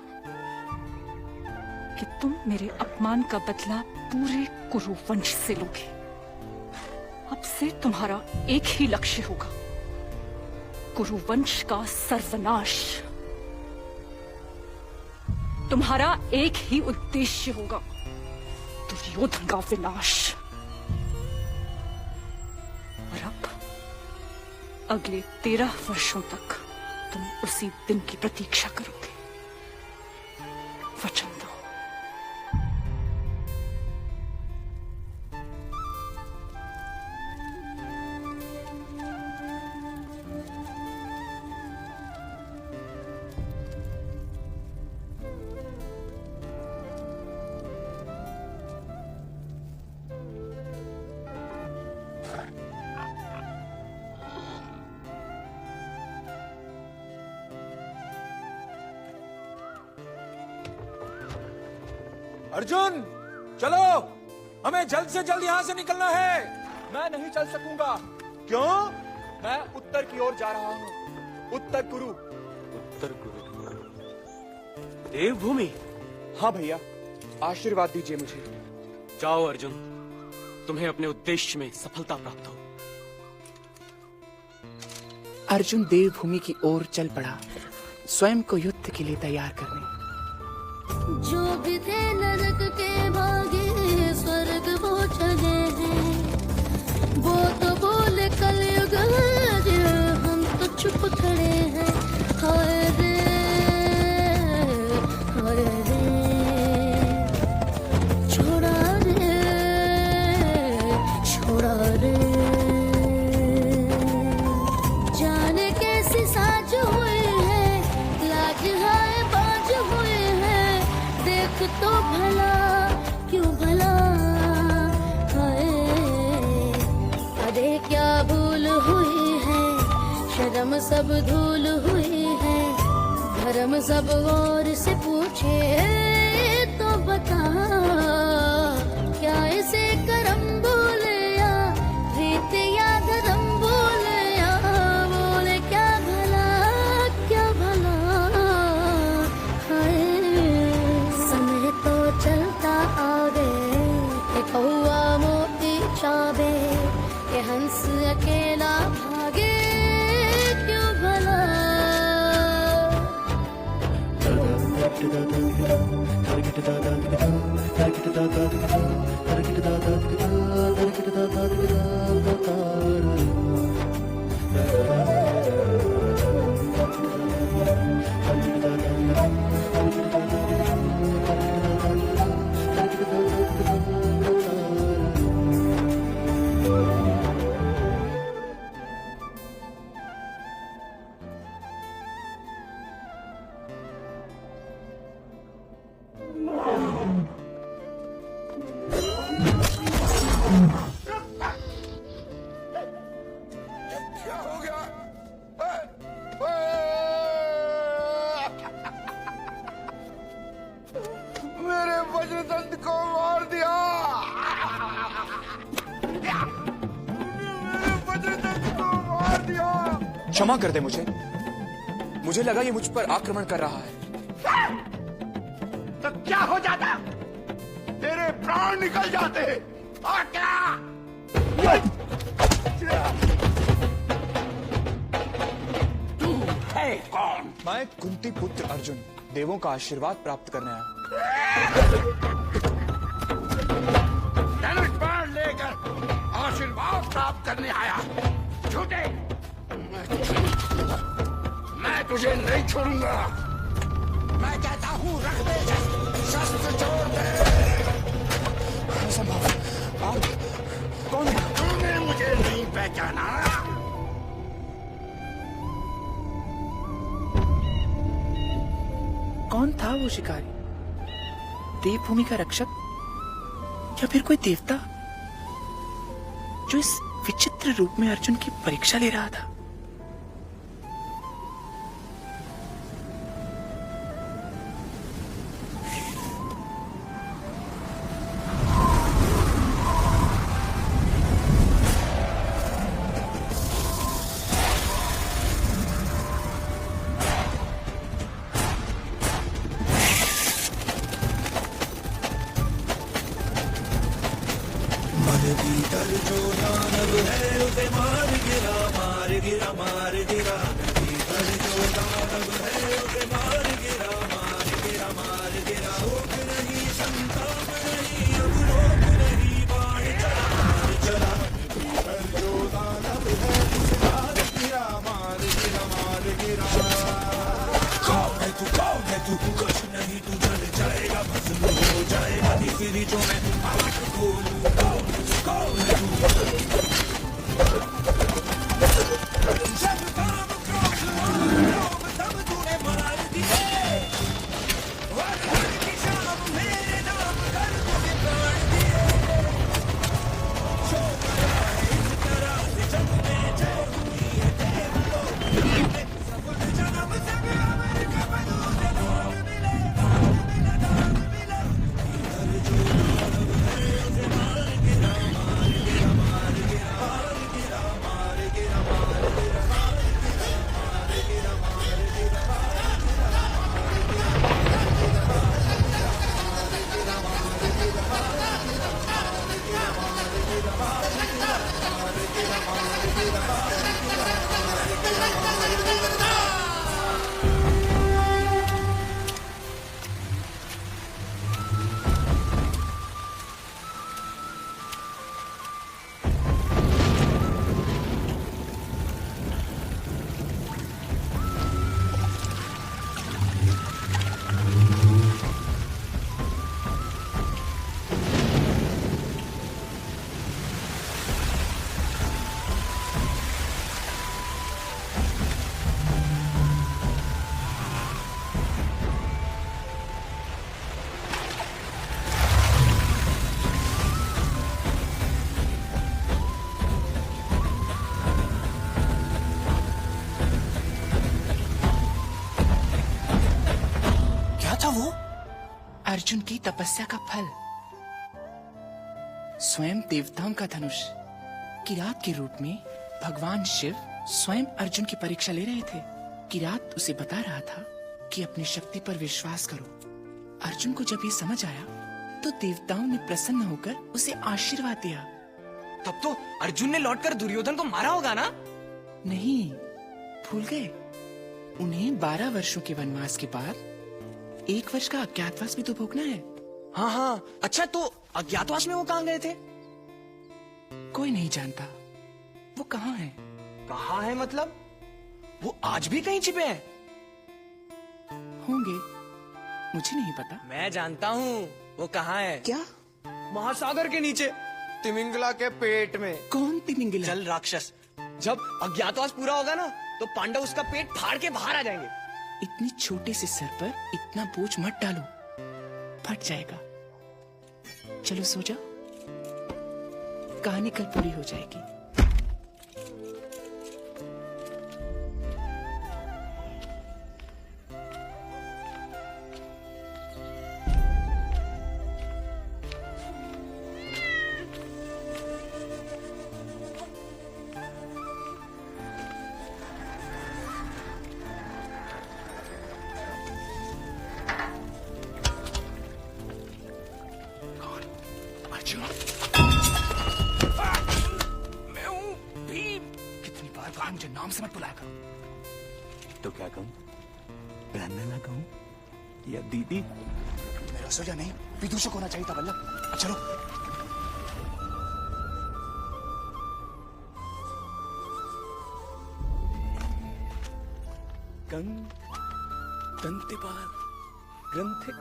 कि तुम मेरे अपमान का बदला पूरे कुरु वंश से लोगे। अब से तुम्हारा एक ही लक्ष्य होगा, कुरु वंश का सर्वनाश। तुम्हारा एक ही उद्देश्य होगा, दुर्योधन का विनाश। और अब अगले 13 वर्षों तक तुम उसी दिन की प्रतीक्षा करोगे। वचन दो। अर्जुन, चलो, हमें जल्द से जल्द यहाँ से निकलना है। मैं नहीं चल सकूंगा। क्यों? मैं उत्तर की ओर जा रहा हूँ। उत्तर कुरु। उत्तर कुरु, देवभूमि। हाँ भैया, आशीर्वाद दीजिए मुझे। जाओ अर्जुन, तुम्हें अपने उद्देश्य में सफलता प्राप्त हो। अर्जुन देवभूमि की ओर चल पड़ा, स्वयं को युद्ध के लिए तैयार करने। जो भी थे नरक के भागे स्वर्ग वो चले हैं। वो तो बोले कलयुग हम तो चुप खड़े हैं। हाय रे, हाय रे, छोड़ा रे, छोड़ा रे। जाने कैसी साज हुई है, लाज हाय बाज हुए हैं। देख तो भला, क्यों भला, हाय। अरे क्या भूल हुई है, शर्म सब धूल हुई है। धर्म सब और से पूछे तो बता, क्या इसे करम बोले या प्रीत या धर्म बोले या बोले क्या भला, क्या भला, हाय। समय तो चलता आगे के कौआ मोती चाबे के हंस अकेला भागे क्यों भला। क्या हो गया? मेरे वज्रदंड को दिया। क्षमा कर दे मुझे लगा ये मुझ पर आक्रमण कर रहा है। तो क्या हो जाता? तेरे प्राण निकल जाते और क्या? तू है कौन? मैं कुंती पुत्र अर्जुन देवों का आशीर्वाद प्राप्त करने आया। धनुष बाण लेकर आशीर्वाद प्राप्त करने आया। झूठे! मैं तुझे नहीं छोड़ूंगा। मैं कहता हूँ रख दे शस्त्र, छोड़ दे। आप कौन? तूने मुझे नहीं पहचाना? कौन था वो शिकारी? देवभूमि का रक्षक या फिर कोई देवता जो इस विचित्र रूप में अर्जुन की परीक्षा ले रहा था? अर्जुन की तपस्या का फल, स्वयं देवताओं का धनुष। किरात के रूप में भगवान शिव स्वयं अर्जुन की परीक्षा ले रहे थे। किरात उसे बता रहा था कि अपनी शक्ति पर विश्वास करो। अर्जुन को जब ये समझ आया तो देवताओं ने प्रसन्न होकर उसे आशीर्वाद दिया। तब तो अर्जुन ने लौटकर दुर्योधन को मारा होगा ना? नहीं, भूल गए। उन्हें 12 वर्षों के वनवास के बाद 1 वर्ष का अज्ञातवास भी तो भोगना है। हाँ हाँ, अच्छा तो अज्ञातवास में वो कहाँ गए थे? कोई नहीं जानता वो कहाँ है। कहाँ है मतलब? वो आज भी कहीं छिपे हैं? होंगे, मुझे नहीं पता। मैं जानता हूँ वो कहाँ है। क्या? महासागर के नीचे, तिमिंगला के पेट में। कौन तिमिंगला? जल राक्षस। जब अज्ञातवास पूरा होगा ना तो पांडव उसका पेट फाड़ के बाहर आ जाएंगे। इतनी छोटे से सर पर इतना बोझ मत डालो, फट जाएगा। चलो सो जाओ, कहानी कल पूरी हो जाएगी। बार कहा मुझे नाम से मत बुलाया करो। तो क्या कहूं? रन्ना कहूं या दीदी? मेरा रसोईया नहीं, विदूषक होना चाहिए था वल्लभ। अब चलो। दंतेपाल ग्रंथिक,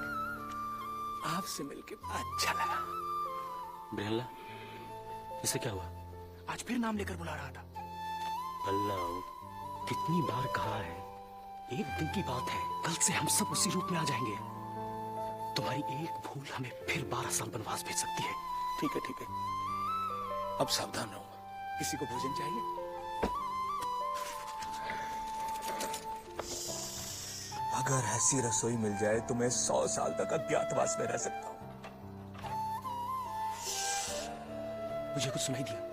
आपसे मिलके अच्छा लगा। ब्रिहल्ला, इसे क्या हुआ? आज फिर नाम लेकर बुला रहा था। पल्लव, कितनी बार कहा है, एक दिन की बात है, कल से हम सब उसी रूप में आ जाएंगे। तुम्हारी एक भूल हमें फिर 12 साल वनवास भेज सकती है। ठीक है ठीक है, अब सावधान रहो। किसी को भोजन चाहिए? अगर ऐसी रसोई मिल जाए तो मैं 100 साल तक अज्ञातवास में रह सकता हूं। मुझे कुछ सुनाई दिया।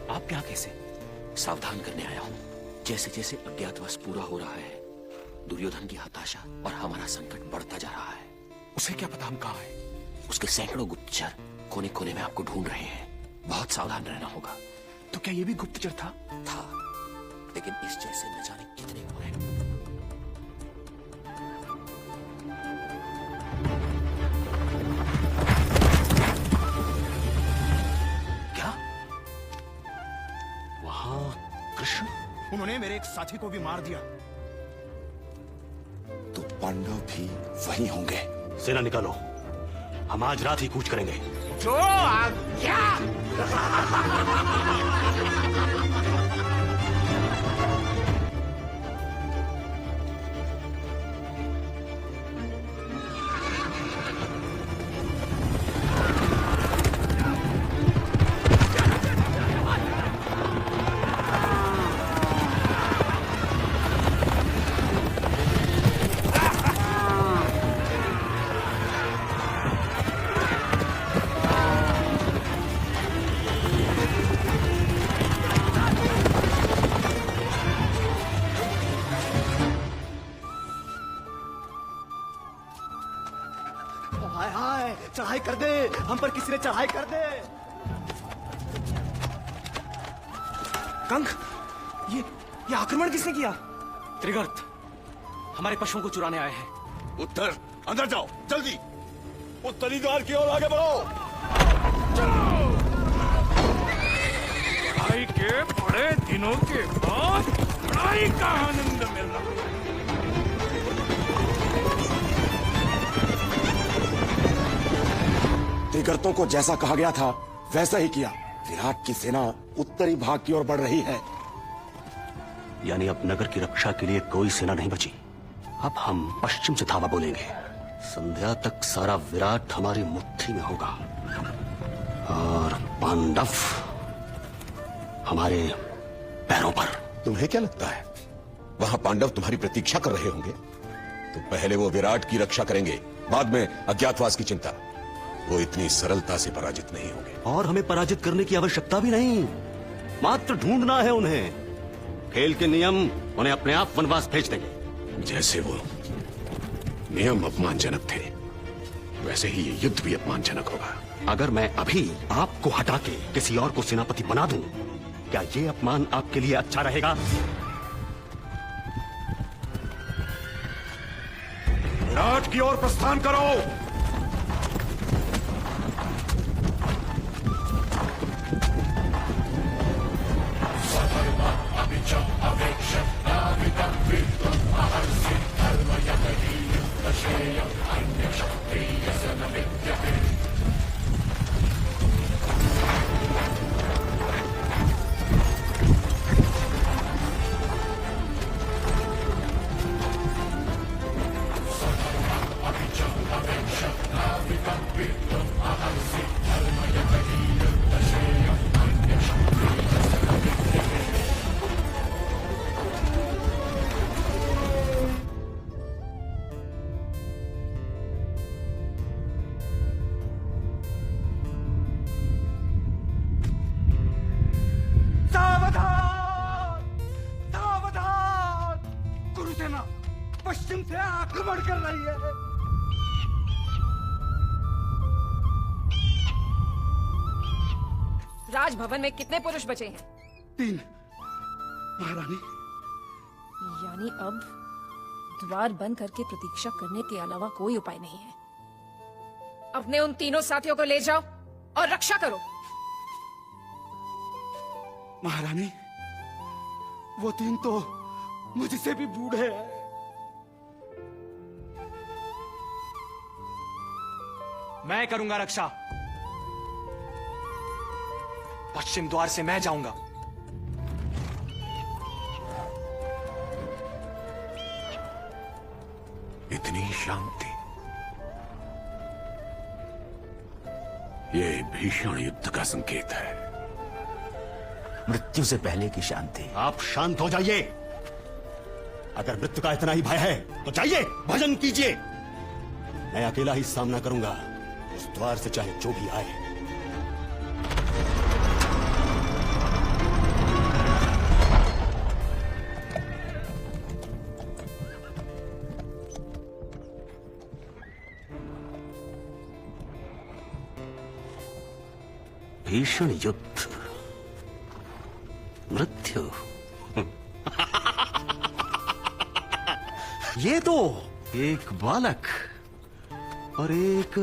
आप यहाँ कैसे? सावधान करने आया हूँ। जैसे जैसे अज्ञातवास पूरा हो रहा है, दुर्योधन की हताशा और हमारा संकट बढ़ता जा रहा है। उसे क्या पता हम कहाँ हैं? उसके सैकड़ों गुप्तचर कोने कोने में आपको ढूंढ रहे हैं। बहुत सावधान रहना होगा। तो क्या ये भी गुप्तचर था? था, लेकिन इस जैसे न जाने कितने हुए। कृष्ण, उन्होंने मेरे एक साथी को भी मार दिया। तो पांडव भी वहीं होंगे। सेना निकालो, हम आज रात ही कूच करेंगे। जो आज्ञा। हाय हाय, चढ़ाई कर दे, हम पर किसी ने चढ़ाई कर दे। कंक, ये आक्रमण किसने किया? त्रिगर्त हमारे पशुओं को चुराने आए हैं। उत्तर, अंदर जाओ जल्दी। उत्तरी द्वार की ओर आगे बढ़ो। लड़ाई के बड़े दिनों के बाद लड़ाई का आनंद मिल रहा है। त्रिगर्तों को जैसा कहा गया था वैसा ही किया। विराट की सेना उत्तरी भाग की ओर बढ़ रही है। यानी अब नगर की रक्षा के लिए कोई सेना नहीं बची। अब हम पश्चिम से धावा बोलेंगे। संध्या तक सारा विराट हमारी मुट्ठी में होगा और पांडव हमारे पैरों पर। तुम्हें क्या लगता है वहां पांडव तुम्हारी प्रतीक्षा कर रहे होंगे? तो पहले वो विराट की रक्षा करेंगे, बाद में अज्ञातवास की चिंता। वो इतनी सरलता से पराजित नहीं होंगे। और हमें पराजित करने की आवश्यकता भी नहीं, मात्र ढूंढना है उन्हें। खेल के नियम उन्हें अपने आप वनवास भेज देंगे। जैसे वो नियम अपमानजनक थे, वैसे ही ये युद्ध भी अपमानजनक होगा। अगर मैं अभी आपको हटा के किसी और को सेनापति बना दूं, क्या ये अपमान आपके लिए अच्छा रहेगा? विराट की ओर प्रस्थान करो। आक्रमण कर रही है। राजभवन में कितने पुरुष बचे हैं? 3 महारानी। यानी अब द्वार बंद करके प्रतीक्षा करने के अलावा कोई उपाय नहीं है। अपने उन तीनों साथियों को ले जाओ और रक्षा करो। महारानी, वो 3 तो मुझसे भी बूढ़े हैं। मैं करूंगा रक्षा। पश्चिम द्वार से मैं जाऊंगा। इतनी शांति, ये भीषण युद्ध का संकेत है। मृत्यु से पहले की शांति। आप शांत हो जाइए। अगर मृत्यु का इतना ही भय है तो जाइए, भजन कीजिए। मैं अकेला ही सामना करूंगा, उस द्वार से चाहे जो भी आए। भीषण युद्ध, मृत्यु। ये तो एक बालक और एक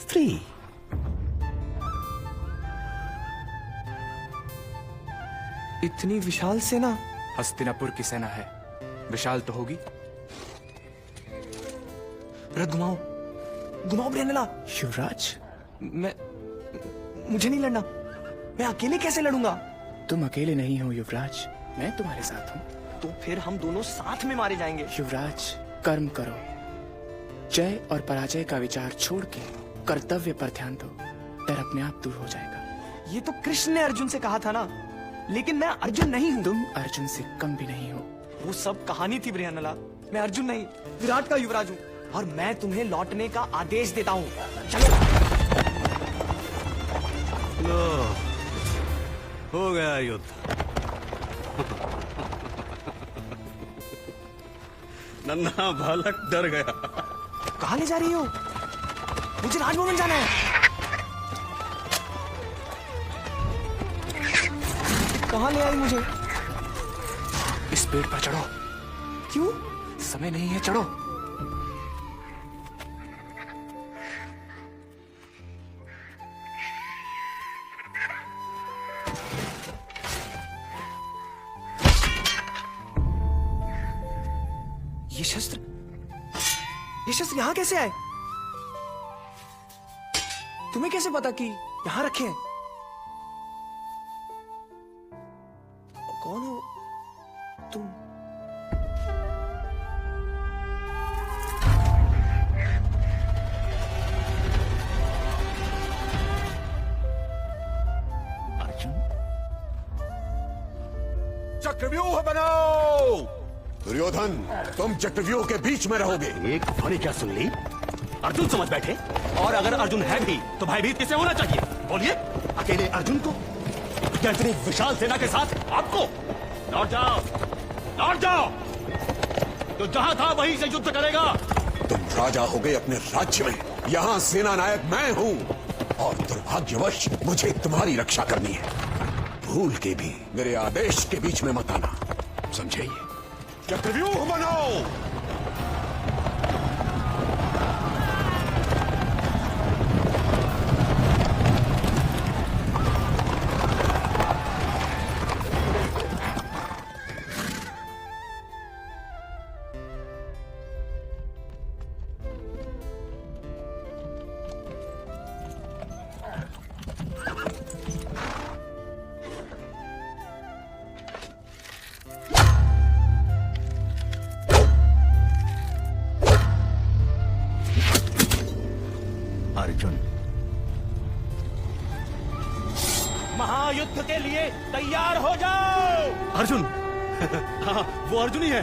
स्त्री। इतनी विशाल सेना? हस्तिनापुर की सेना है, विशाल तो होगी। रथ घुमाओ, घुमाओ ब्रियनला। युवराज, मुझे नहीं लड़ना। मैं अकेले कैसे लड़ूंगा? तुम अकेले नहीं हो युवराज, मैं तुम्हारे साथ हूँ। तो फिर हम दोनों साथ में मारे जाएंगे। युवराज, कर्म करो। जय और पराजय का विचार छोड़ के कर्तव्य पर ध्यान दो, डर अपने आप दूर हो जाएगा। ये तो कृष्ण ने अर्जुन से कहा था ना, लेकिन मैं अर्जुन नहीं हूँ। तुम अर्जुन से कम भी नहीं हो। वो सब कहानी थी ब्रियनला। मैं अर्जुन नहीं, विराट का युवराज हूँ और मैं तुम्हें लौटने का आदेश देता हूँ। चलो। लो, हो गया युद्ध। नन्हा बालक डर गया। कहाँ ले जा रही हो? मुझे राजभवन जाना है। कहाँ ले आई मुझे? इस पेड़ पर चढ़ो। क्यों? समय नहीं है, चढ़ो। ये शस्त्र यहाँ कैसे आए? तुम्हें कैसे पता कि यहाँ रखे हैं? कौन हो तुम? अर्जुन, चक्रव्यूह बनाओ। दुर्योधन, तुम चक्रव्यूह के बीच में रहोगे। एक ध्वनि क्या सुन ली? अर्जुन समझ बैठे। और अगर अर्जुन है भी तो भयभीत किसे होना चाहिए? बोलिए। अकेले अर्जुन को? क्या इतनी विशाल सेना के साथ आपको? लौट जाओ, लौट जाओ। तो जहां था वहीं से युद्ध करेगा। तुम राजा हो गए अपने राज्य में, यहाँ सेना नायक मैं हूँ और दुर्भाग्यवश मुझे तुम्हारी रक्षा करनी है। भूल के भी मेरे आदेश के बीच में मत आना, समझे? चक्रव्यूह बनाओ। अर्जुन, महायुद्ध के लिए तैयार हो जाओ। अर्जुन, हाँ, वो अर्जुन ही है।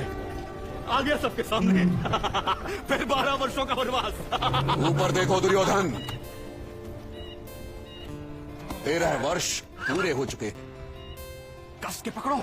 आ गया सबके सामने। फिर 12 वर्षों का वनवास। ऊपर देखो दुर्योधन, 13 वर्ष पूरे हो चुके। कस के पकड़ो।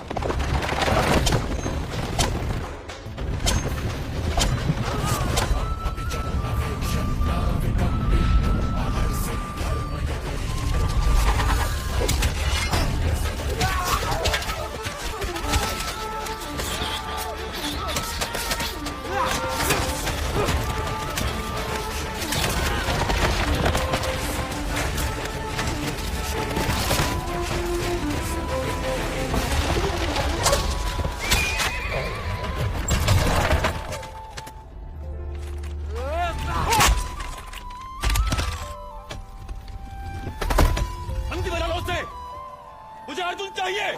चाहिए।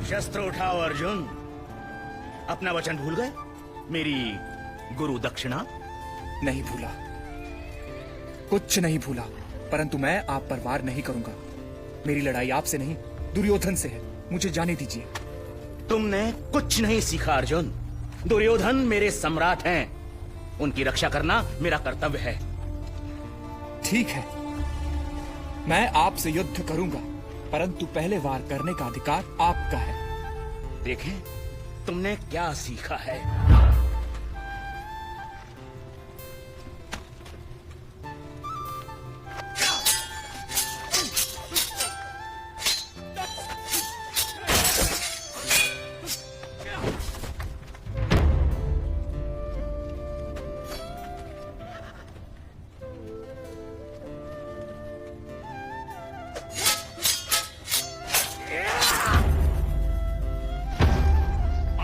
शस्त्र उठाओ अर्जुन। अपना वचन भूल गए? मेरी गुरु दक्षिणा? नहीं भूला, कुछ नहीं भूला, परंतु मैं आप पर वार नहीं करूंगा। मेरी लड़ाई आपसे नहीं, दुर्योधन से है। मुझे जाने दीजिए। तुमने कुछ नहीं सीखा अर्जुन। दुर्योधन मेरे सम्राट हैं, उनकी रक्षा करना मेरा कर्तव्य है। ठीक है, मैं आपसे युद्ध करूंगा, परंतु पहले वार करने का अधिकार आपका है। देखें तुमने क्या सीखा है।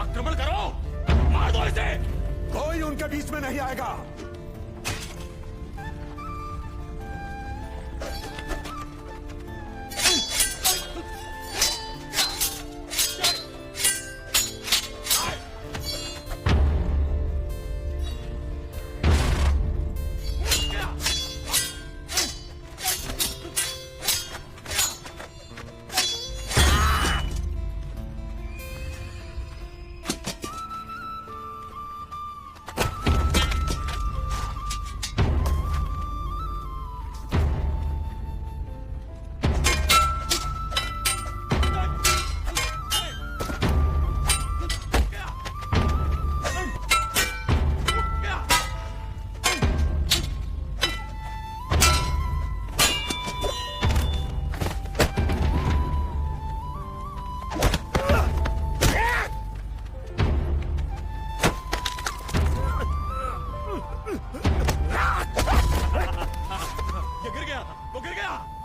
आक्रमण करो, मार दो इसे। कोई उनके बीच में नहीं आएगा।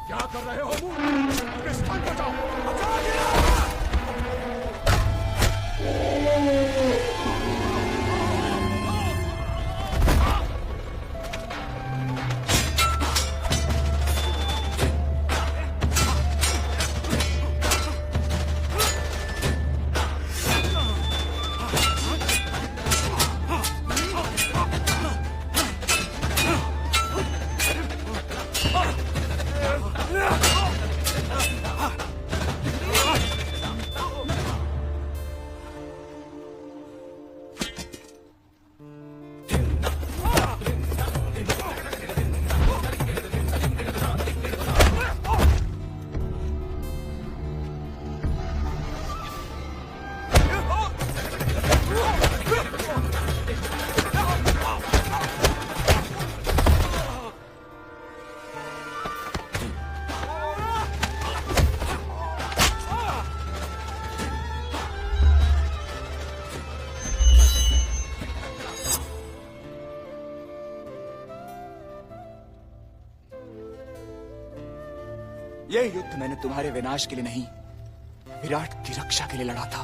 क्या कर रहे हो? अपने स्थान पर जाओ। बचा लिया। यह युद्ध मैंने तुम्हारे विनाश के लिए नहीं, विराट की रक्षा के लिए लड़ा था,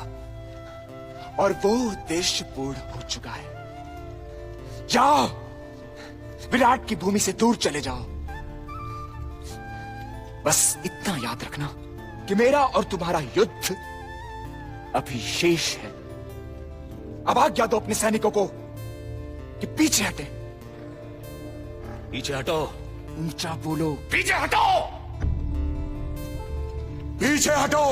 और वो उद्देश्य पूर्ण हो चुका है। जाओ, विराट की भूमि से दूर चले जाओ। बस इतना याद रखना कि मेरा और तुम्हारा युद्ध अभी शेष है। अब आज्ञा दो अपने सैनिकों को कि पीछे हटे। पीछे हटो। ऊंचा बोलो। पीछे हटो। पीछे हटो।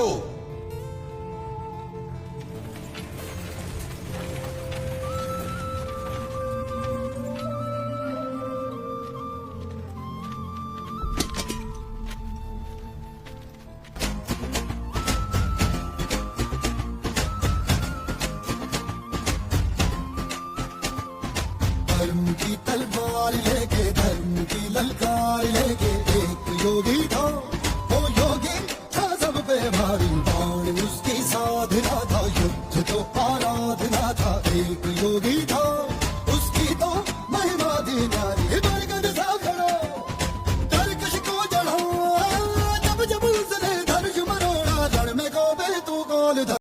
धर्म की तलवार लेके, धर्म की ललकार लेके, एक योगी था, वो योगी था सब पे भारी। बाण उसकी साधना था, युद्ध तो आराधना था। एक योगी था।